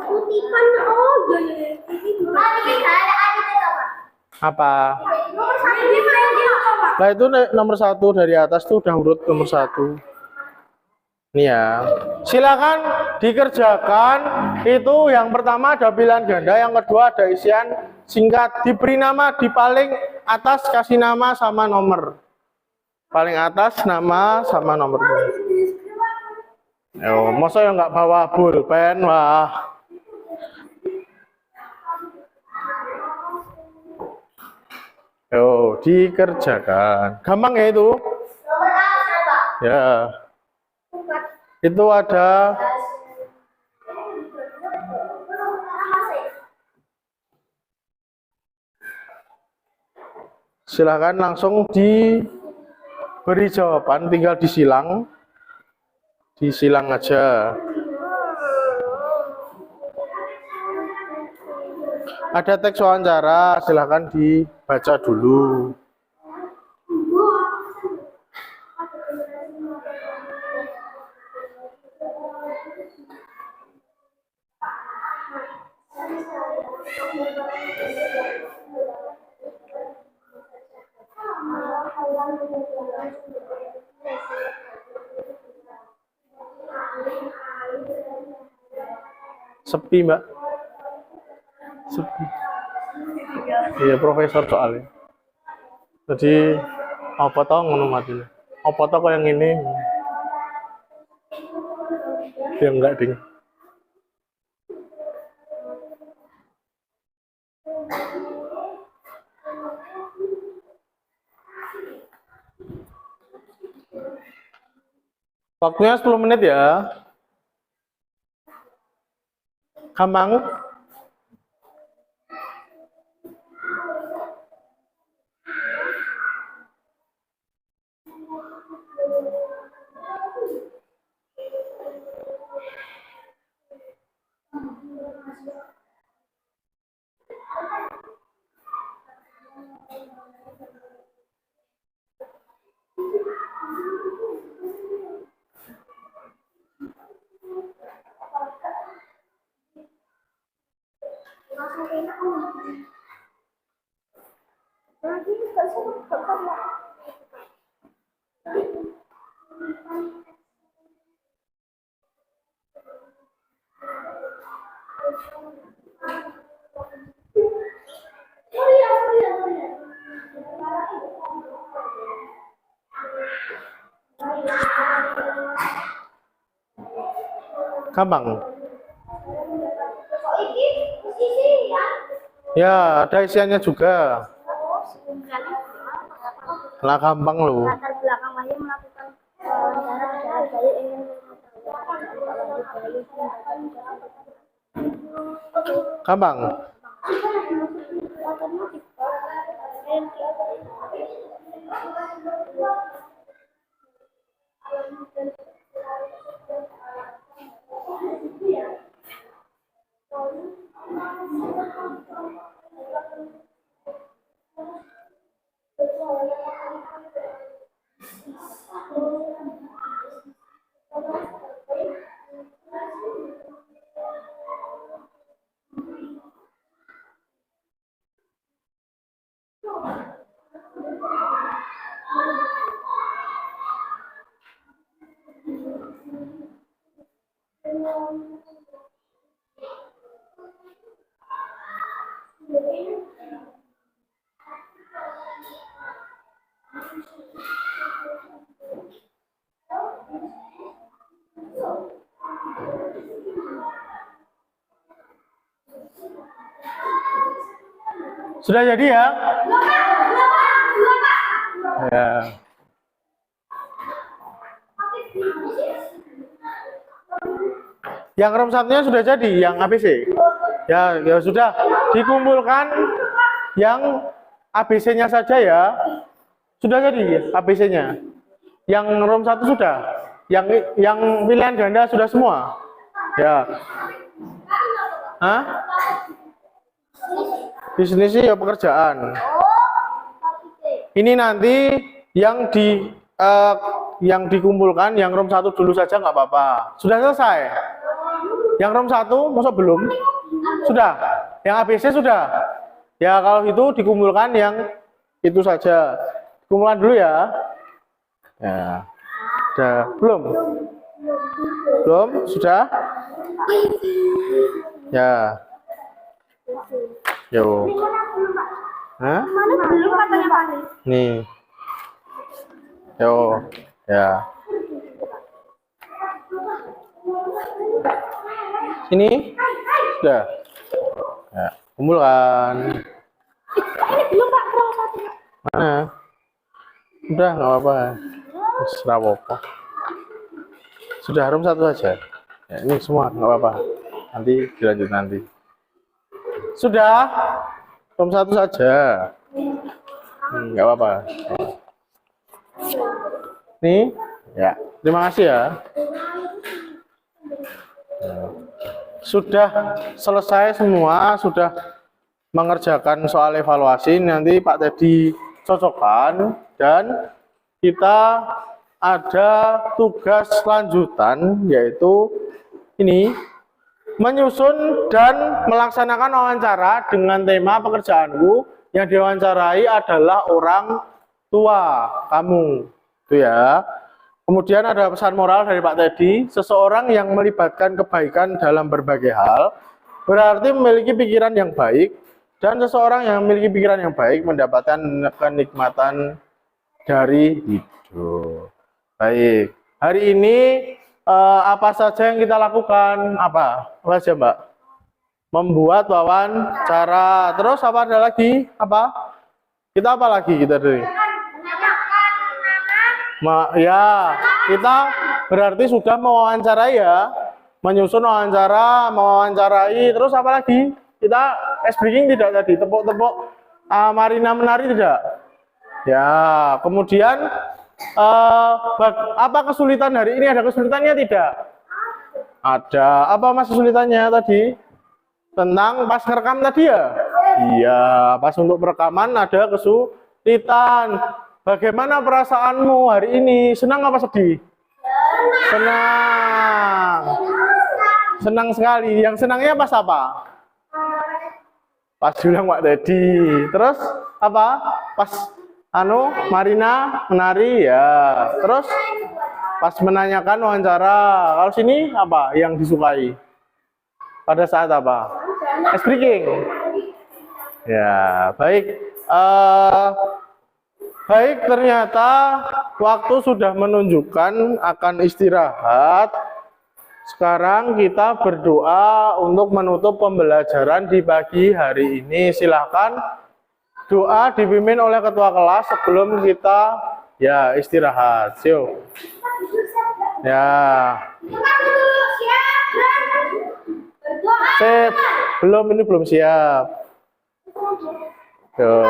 Kutipan Apa? Nah itu nomor 1 dari atas tuh udah urut nomor 1. Ini ya. Silakan dikerjakan. Itu yang pertama ada pilihan ganda, yang kedua ada isian singkat. Diberi nama di paling atas, kasih nama sama nomor. Paling atas nama sama nomor. Oh, masa yang nggak bawa pulpen, wah. Oh, dikerjakan. Gampang ya itu? Ya. Itu ada silakan langsung diberi jawaban, tinggal disilang aja. Ada teks wawancara, silakan dibaca dulu. Sepi, Mbak. Sepi. Iya, profesor soalnya. Jadi apa tau ngono mati. Apa tau kayak gini? Ya enggak, ding. Waktunya 10 menit ya. Gampang. Gampang. Ya, ada isiannya juga. Lah gampang loh. Latar belakang Wahyu melakukan wawancara adalah Bayu ingin Gampang. Sudah jadi ya? Ya. Yang rom satunya sudah jadi, yang ABC. Ya, ya sudah dikumpulkan yang ABC-nya saja ya. Sudah jadi ABC-nya. Yang rom satu sudah. Yang pilihan ganda sudah semua. Ya. Hah? Bisnis ya pekerjaan. Ini nanti yang dikumpulkan yang rom satu dulu saja nggak apa-apa. Sudah selesai. Yang rom satu masa belum? Sudah. Yang ABC sudah. Ya kalau itu dikumpulkan yang itu saja. Kumpulkan dulu ya. Ya. Sudah. Belum? Belum? Sudah? Ya. Yo. Hah? belum katanya Pak. Nih. Yo. Ya. Sini. Sudah. Ya. Kumpulkan. Ini belum Pak, rom satu. Mana? Udah nggak apa-apa. Serah apa. Sudah rom satu saja. Ya, ini semua nggak apa-apa. Nanti dilanjut nanti. Sudah rom satu saja. Nggak apa-apa. Nih, ya. Terima kasih ya. Sudah selesai semua, sudah mengerjakan soal evaluasi. Nanti Pak Teddy cocokkan dan kita ada tugas lanjutan yaitu ini menyusun dan melaksanakan wawancara dengan tema pekerjaanku yang diwawancarai adalah orang tua kamu. Itu ya. Kemudian ada pesan moral dari Pak Teddy, seseorang yang melibatkan kebaikan dalam berbagai hal berarti memiliki pikiran yang baik, dan seseorang yang memiliki pikiran yang baik mendapatkan kenikmatan dari hidup. Baik, hari ini apa saja yang kita lakukan? Apa saja Mbak? Membuat wawancara, terus apa ada lagi? Apa? Kita apa lagi kita dari? Ya, kita berarti sudah mewawancarai ya, menyusun wawancara, mewawancarai, terus apa lagi? Kita ice breaking tidak tadi, tepuk-tepuk Marina menari tidak? Ya, kemudian apa kesulitan hari ini? Ada kesulitannya tidak? Ada. Apa mas kesulitannya tadi? Tentang pas ngerekam tadi ya? Iya, pas untuk perekaman ada kesulitan. Bagaimana perasaanmu hari ini? Senang apa sedih? Senang. Senang sekali. Yang senangnya pas apa? Pas bilang Pak Teddy. Terus apa? Pas Marina menari ya. Terus pas menanyakan wawancara. Kalau sini apa yang disukai? Pada saat apa? Ice breaking. Ya, baik. Baik, ternyata waktu sudah menunjukkan akan istirahat. Sekarang kita berdoa untuk menutup pembelajaran di pagi hari ini. Silahkan doa dipimpin oleh ketua kelas sebelum kita ya istirahat. Yuk. Ya. Sip. Ini belum siap. Tuh.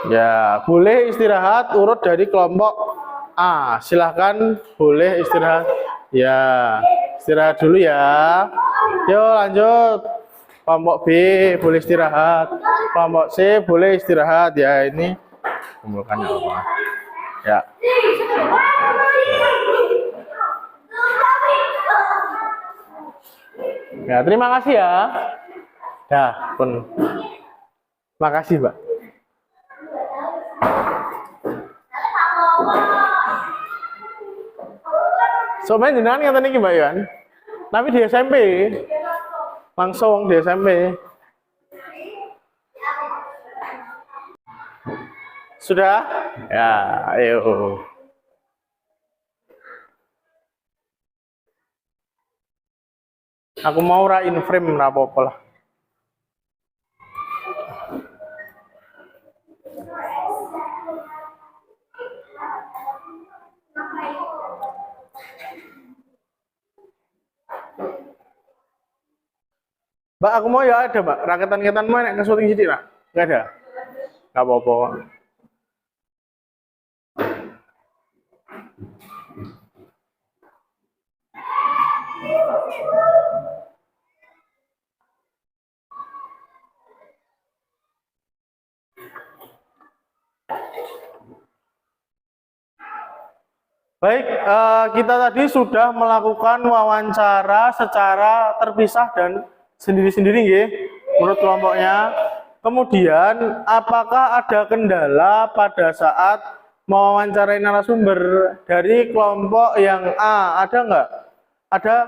Ya, boleh istirahat urut dari kelompok A. Silahkan boleh istirahat. Ya, istirahat dulu ya. Yuk lanjut. Kelompok B boleh istirahat. Kelompok C boleh istirahat. Ya, ini kumpulkannya apa? Ya. Ya, terima kasih ya. Dah, pun. Makasih, Mbak. Soalnya jenengan ngeten iki, Mbak Yan. Tapi di SMP. Langsung di SMP. Sudah? Ya, ayo. Aku mau rain frame ra apa-apa lah. Mbak, aku mau ya ada, Mbak. Raketan-raketan mau nek syuting sithik, Nak? Enggak ada. Enggak apa-apa. Baik, kita tadi sudah melakukan wawancara secara terpisah dan sendiri-sendiri, nggih, menurut kelompoknya. Kemudian, apakah ada kendala pada saat mewawancarai narasumber dari kelompok yang A? Ada nggak? Ada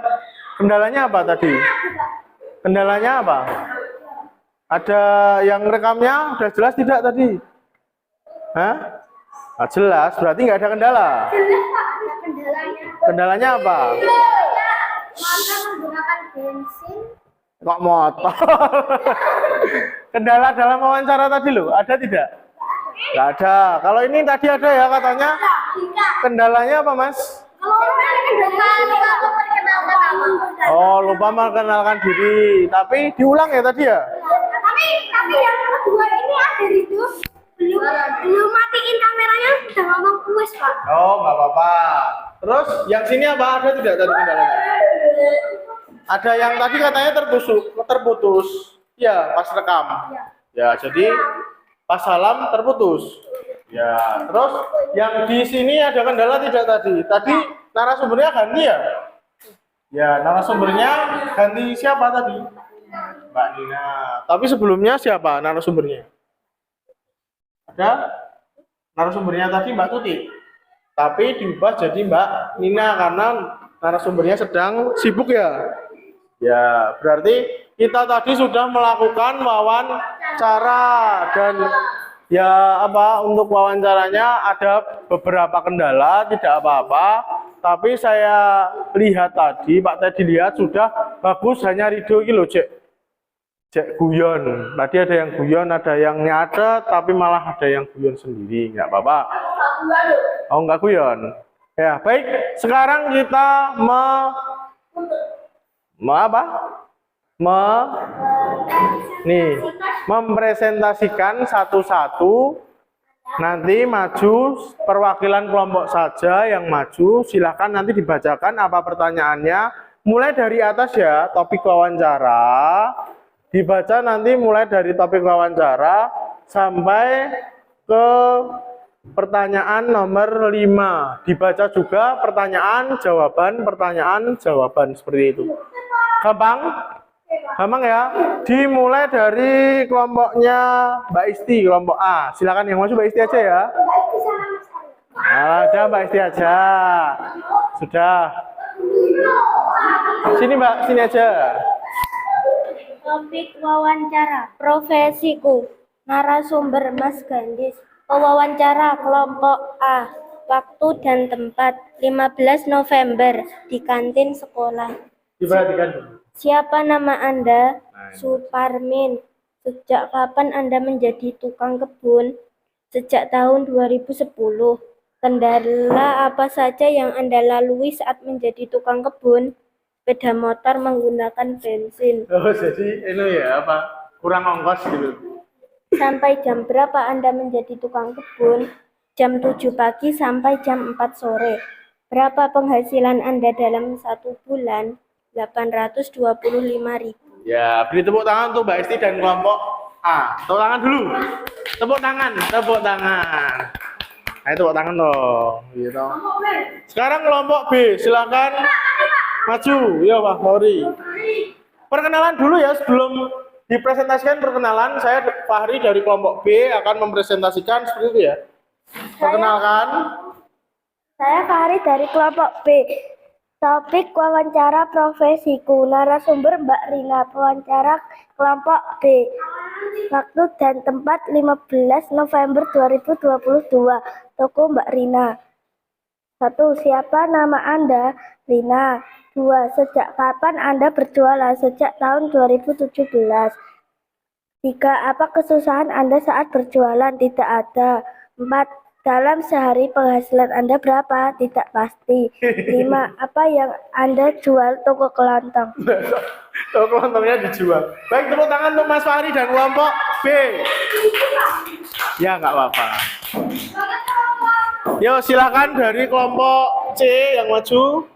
kendalanya apa tadi? Kendalanya apa? Ada yang rekamnya udah jelas tidak tadi? Hah? Nah, jelas, berarti nggak ada kendala. Kendalanya apa? Menggunakan bensin. Kok motor? Kendala dalam wawancara tadi loh, ada tidak? Nggak ada. Kalau ini tadi ada ya katanya. Kendalanya apa, Mas? Oh, lupa memperkenalkan diri. Tapi diulang ya tadi ya? Tapi yang kedua ini ada itu belum matiin kameranya udah ngomong kuis, Pak. Oh, nggak apa-apa. Terus yang sini apa? Ada tidak tadi kendalanya? Ada yang tadi katanya terputus. Ya, pas rekam. Ya, jadi pas salam terputus. Ya, terus yang di sini ada kendala tidak tadi? Tadi narasumbernya ganti ya? Ya, narasumbernya ganti siapa tadi? Mbak Nina. Tapi sebelumnya siapa narasumbernya? Ada narasumbernya tadi Mbak Tuti. Tapi diubah jadi Mbak Nina karena narasumbernya sedang sibuk ya. Ya, berarti kita tadi sudah melakukan wawancara dan ya untuk wawancaranya ada beberapa kendala, tidak apa-apa. Tapi saya lihat tadi, Pak Teddy lihat sudah bagus, hanya Rido iki lho, Cek guyon. Tadi ada yang guyon, ada yang nyatet, tapi malah ada yang guyon sendiri, nggak apa-apa. Oh, nggak guyon. Ya, baik. Sekarang kita mempresentasikan satu-satu. Nanti maju perwakilan kelompok saja yang maju. Silahkan nanti dibacakan apa pertanyaannya. Mulai dari atas ya, topik wawancara. Dibaca nanti mulai dari topik wawancara sampai ke pertanyaan nomor 5. Dibaca juga pertanyaan, jawaban, seperti itu. Gampang? Gampang ya? Dimulai dari kelompoknya Mbak Isti, kelompok A. Silakan yang maju Mbak Isti aja ya. Ada Mbak Isti aja. Sudah. Sini Mbak, sini aja. Topik wawancara, profesiku. Narasumber Mas Gandis. Pewawancara kelompok A. Waktu dan tempat 15 November di kantin sekolah. Diperhatikan dulu. Siapa nama Anda? Suparmin. Sejak kapan Anda menjadi tukang kebun? Sejak tahun 2010. Kendala apa saja yang Anda lalui saat menjadi tukang kebun? Sepeda motor menggunakan bensin. Oh, jadi ini ya apa? Kurang ongkos gitu. Sampai jam berapa Anda menjadi tukang kebun? Jam 7 pagi sampai jam 4 sore. Berapa penghasilan Anda dalam 1 bulan? 825.000. Ya, beri tepuk tangan untuk Mbak Esti dan kelompok A. Tepuk tangan dulu. Tepuk tangan, tepuk tangan. Ayo tepuk tangan dong, gitu. Sekarang kelompok B, silakan maju. Ya, Pak Fahri. Perkenalan dulu ya sebelum dipresentasikan perkenalan. Saya Fahri dari kelompok B akan mempresentasikan seperti itu ya. Perkenalkan. Saya Fahri dari kelompok B. Topik wawancara profesiku. Narasumber Mbak Rina. Wawancara kelompok B. Waktu dan tempat 15 November 2022. Toko Mbak Rina. 1. Siapa nama Anda? Rina. 2. Sejak kapan Anda berjualan? Sejak tahun 2017. 3. Apa kesusahan Anda saat berjualan? Tidak ada. 4. Dalam sehari penghasilan Anda berapa? Tidak pasti. 5. Apa yang Anda jual? Toko kelontong. Toko kelontongnya dijual. Baik, tepuk tangan untuk Mas Fahri dan kelompok B. Ya, nggak apa-apa. Yo, silakan dari kelompok C yang maju.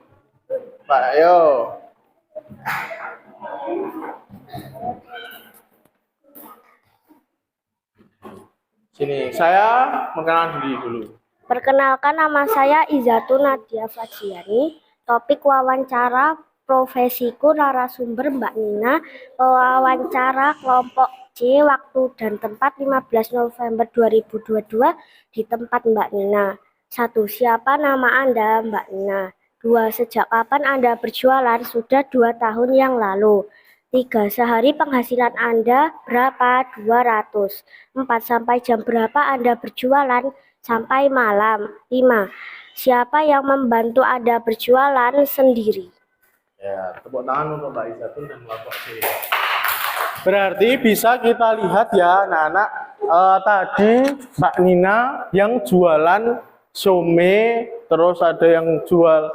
Pak, ayo. Sini, saya mengenalkan diri dulu. Perkenalkan, nama saya Izatun Nadia Fajiani. Topik wawancara profesiku. Narasumber Mbak Nina. Wawancara kelompok C. Waktu dan tempat 15 November 2022 di tempat Mbak Nina. 1. Siapa nama Anda? Mbak Nina. 2. Sejak kapan Anda berjualan? Sudah 2 tahun yang lalu. 3. Sehari penghasilan Anda berapa? 200. 4. Sampai jam berapa Anda berjualan? Sampai malam. 5. Siapa yang membantu Anda berjualan? Sendiri. Ya, tepuk tangan untuk Mbak Izatun dan kelompok C. Berarti bisa kita lihat ya anak-anak, tadi Mbak Nina yang jualan some, terus ada yang jual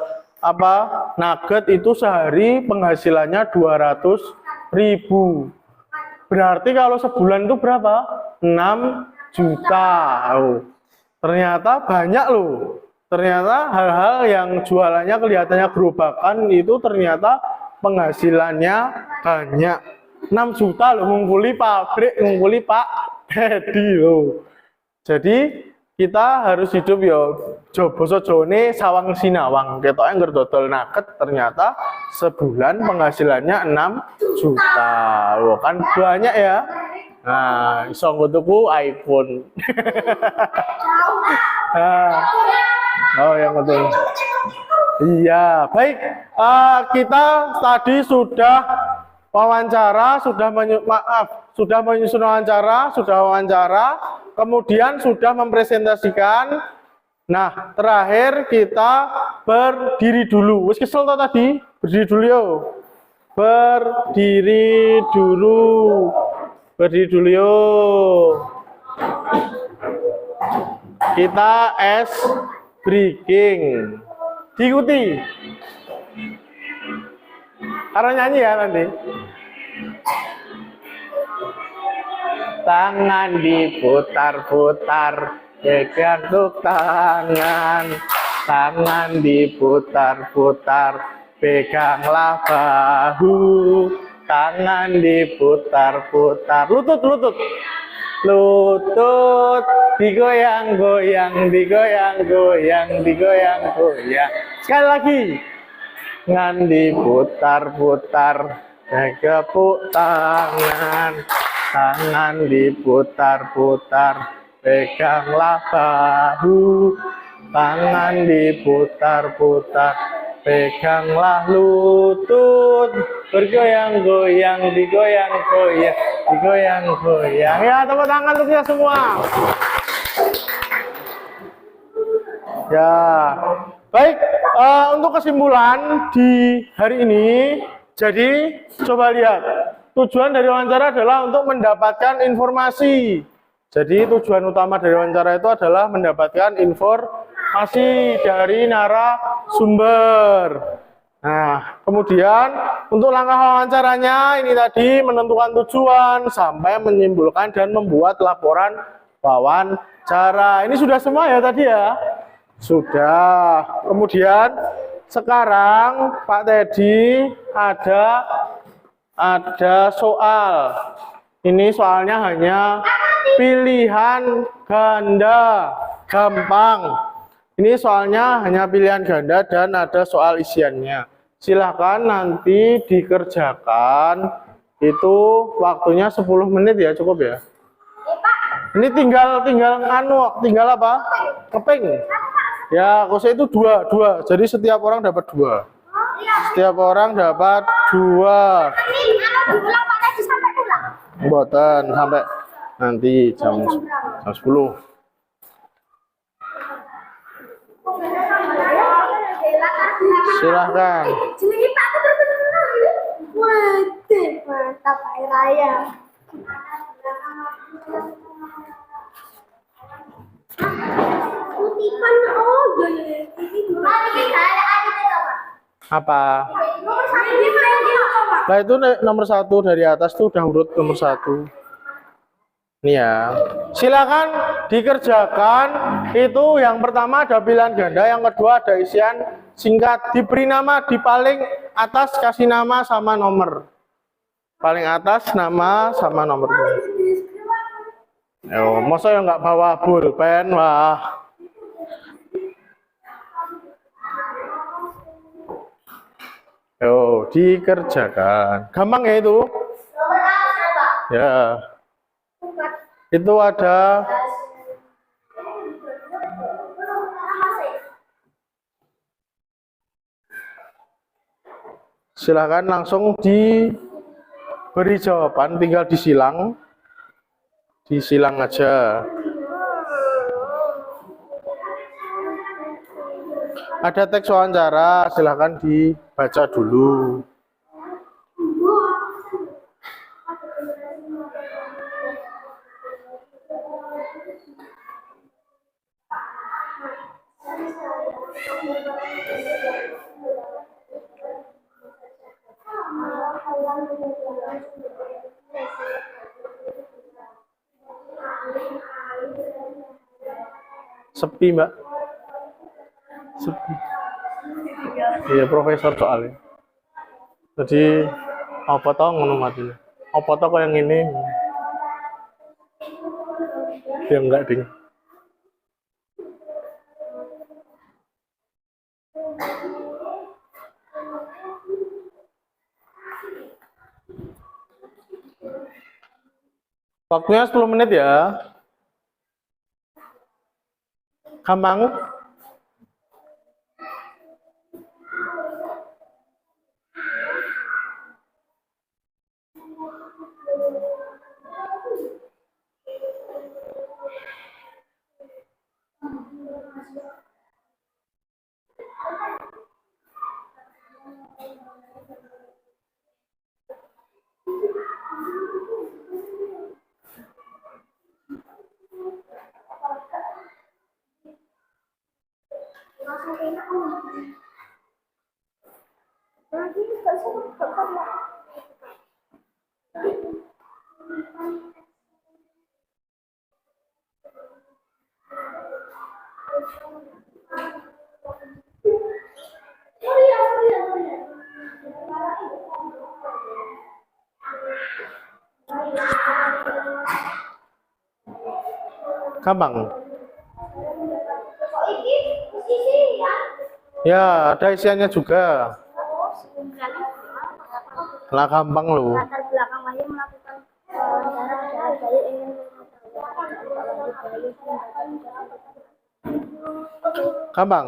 nugget, itu sehari penghasilannya 200.000. Berarti kalau sebulan itu berapa? 6 juta. Oh, ternyata banyak loh. Ternyata hal-hal yang jualannya kelihatannya gerobakan itu ternyata penghasilannya banyak. 6 juta loh, ngumpuli pabrik, ngumpuli Pak Dedi loh. Jadi kita harus hidup ya basa Jawane sawang sinawang. Ketoke ngger dodol nugget ternyata sebulan penghasilannya 6 juta. Loh, kan banyak ya. Nah, iso tuku iPhone. Oh, yang betul. Iya, baik. Kita tadi sudah wawancara, sudah menyusun wawancara, kemudian sudah mempresentasikan. Nah, terakhir kita berdiri dulu. Wis kesel toh tadi? Berdiri dulu yo. Berdiri dulu. Berdiri dulu yo. Kita breaking. Diikuti. Karena nyanyi ya nanti. Tangan diputar-putar, pegang tuk tangan. Tangan diputar-putar, peganglah bahu. Tangan diputar-putar, lutut. Lutut digoyang-goyang, digoyang-goyang. Sekali lagi. Tangan diputar-putar, kepuk tangan. Tangan diputar-putar, peganglah bahu. Tangan diputar-putar, peganglah lutut. bergoyang-goyang, digoyang-goyang, digoyang-goyang. Ya, tepuk tangan untuk kita semua. Ya, baik. Untuk kesimpulan di hari ini, jadi coba lihat. Tujuan dari wawancara adalah untuk mendapatkan informasi. Jadi tujuan utama dari wawancara itu adalah mendapatkan informasi dari narasumber. Nah, kemudian untuk langkah wawancaranya ini tadi menentukan tujuan sampai menyimpulkan dan membuat laporan wawancara. Ini sudah semua ya tadi ya? Sudah. Kemudian sekarang Pak Teddy ada soal. Ini soalnya hanya pilihan ganda, gampang. Ini soalnya hanya pilihan ganda dan ada soal isiannya. Silahkan nanti dikerjakan. Itu waktunya 10 menit ya, cukup ya. Ini tinggal apa? Keping. Ya, kose itu dua. Jadi setiap orang dapat 2. Setiap orang dapat 2. Mboten sampai nanti jam 10. Silahkan. Mantap air raya. Kutipan Apa? Nah itu nomor 1 dari atas tuh udah urut nomor 1. Nih ya, silakan dikerjakan. Itu yang pertama ada pilihan ganda, yang kedua ada isian singkat. Diberi nama di paling atas, kasih nama sama nomor. Paling atas nama sama nomor. Masa yang nggak bawa pulpen, wah. Dikerjakan. Gampang ya itu? Ya. Itu ada silakan langsung diberi jawaban, tinggal disilang aja. Ada teks wawancara, silakan dibaca dulu. Sepi, Mbak. Sepi. Iya, profesor soalnya. Jadi apa tau ngono mati. Apa tau kok yang ini? Ya enggak, ding. Waktunya 10 menit ya. Gampang. Gampang. Ya, ada isiannya juga. Lah gampang loh. Latar belakang Wahyu melakukan wawancara adalah Bayu ingin mengetahui Gampang.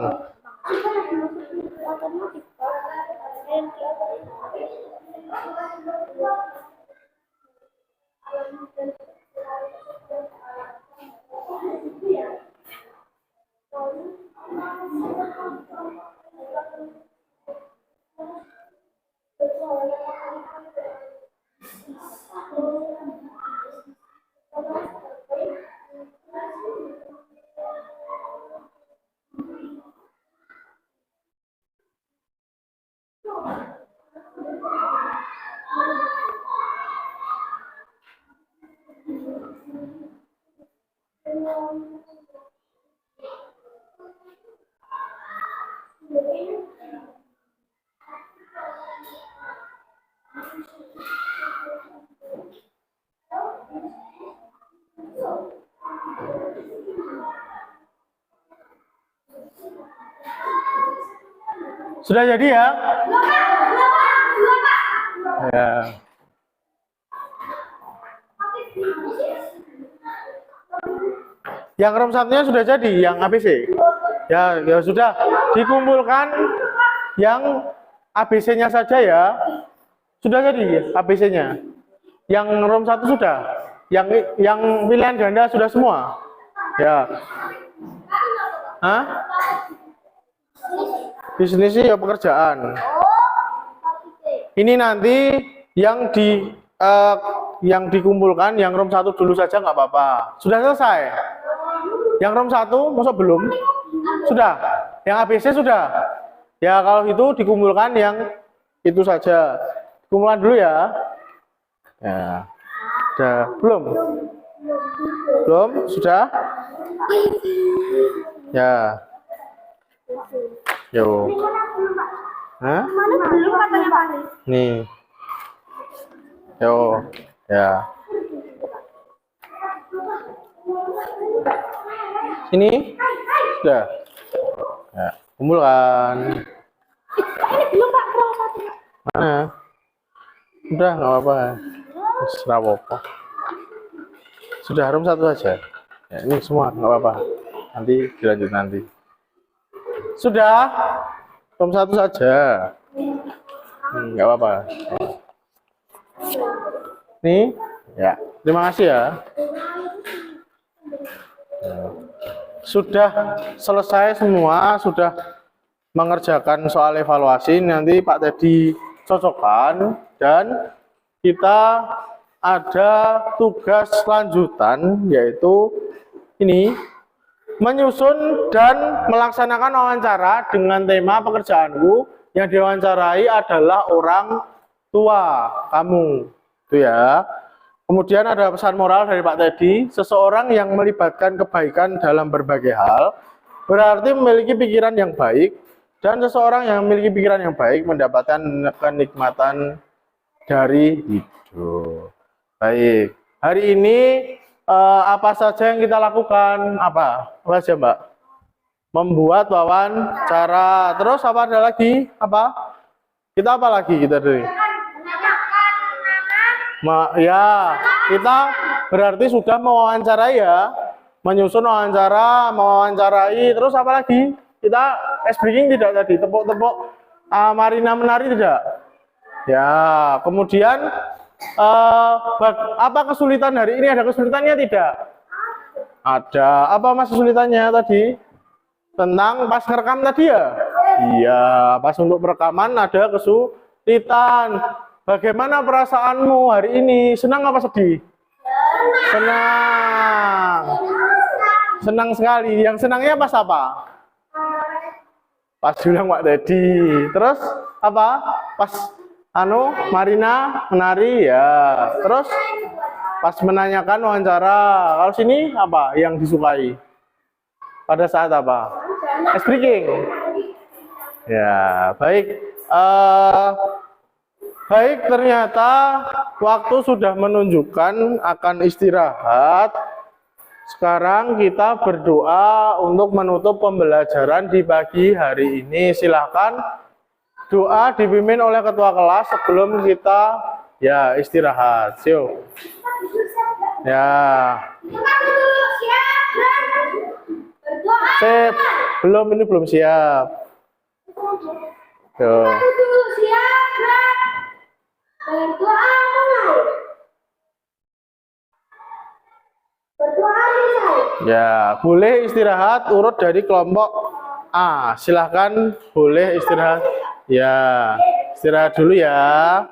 Sudah jadi ya? Ya. Yang rom satunya sudah jadi, yang ABC. Ya, ya sudah dikumpulkan yang ABC-nya saja ya. Sudah jadi ABC-nya. Yang rom satu sudah. Yang pilihan ganda sudah semua. Ya. Hah? Bisnis sih ya pekerjaan. Ini nanti yang dikumpulkan yang rom satu dulu saja nggak apa-apa. Sudah selesai. Yang rom satu masa belum? Sudah. Yang ABC sudah. Ya kalau itu dikumpulkan yang itu saja. Kumpulkan dulu ya. Ya. Sudah. Belum? Belum? Sudah? Ya. Yo. Hah? Nih. Yo. Ya. Sini. Sudah. Ya. Kumpulkan. Mana? Udah, nggak apa-apa. Serah apa. Sudah, rom satu saja. Ya, ini semua nggak apa-apa. Nanti dilanjut nanti. Sudah, rom satu saja. Nggak apa-apa. Nih, ya. Terima kasih ya. Sudah selesai semua, sudah mengerjakan soal evaluasi. Nanti Pak Teddy cocokkan dan kita ada tugas lanjutan, yaitu ini menyusun dan melaksanakan wawancara dengan tema pekerjaanku yang diwawancarai adalah orang tua kamu, itu ya. Kemudian ada pesan moral dari Pak Teddy, seseorang yang melibatkan kebaikan dalam berbagai hal berarti memiliki pikiran yang baik, dan seseorang yang memiliki pikiran yang baik mendapatkan kenikmatan dari hidup. Baik, hari ini apa saja yang kita lakukan? Apa saja, Mbak? Membuat wawancara. Terus apa ada lagi? Apa? Kita apa lagi kita dari? Ya, kita berarti sudah mewawancarai ya, menyusun wawancara, mewawancarai, terus apa lagi? Kita ice breaking tidak tadi, tepuk-tepuk Marina menari tidak? Ya, kemudian apa kesulitan hari ini? Ada kesulitannya tidak? Ada. Apa mas kesulitannya tadi? Tentang pas ngerekam tadi ya? Iya, pas untuk perekaman ada kesulitan. Bagaimana perasaanmu hari ini? Senang apa sedih? Senang. Senang sekali. Yang senangnya pas apa? Pas bilang Pak Teddy. Terus apa? Pas Marina menari ya. Terus pas menanyakan wawancara. Kalau sini apa yang disukai? Pada saat apa? Ice breaking. Ya, baik. Baik, ternyata waktu sudah menunjukkan akan istirahat. Sekarang kita berdoa untuk menutup pembelajaran di pagi hari ini. Silahkan doa dipimpin oleh ketua kelas sebelum kita ya istirahat. Siap. Ya. Sip. Ini belum siap. Tuh. Berdoa mulai. Berdoa selesai. Ya, boleh istirahat urut dari kelompok A. Silahkan boleh istirahat. Ya, istirahat dulu ya.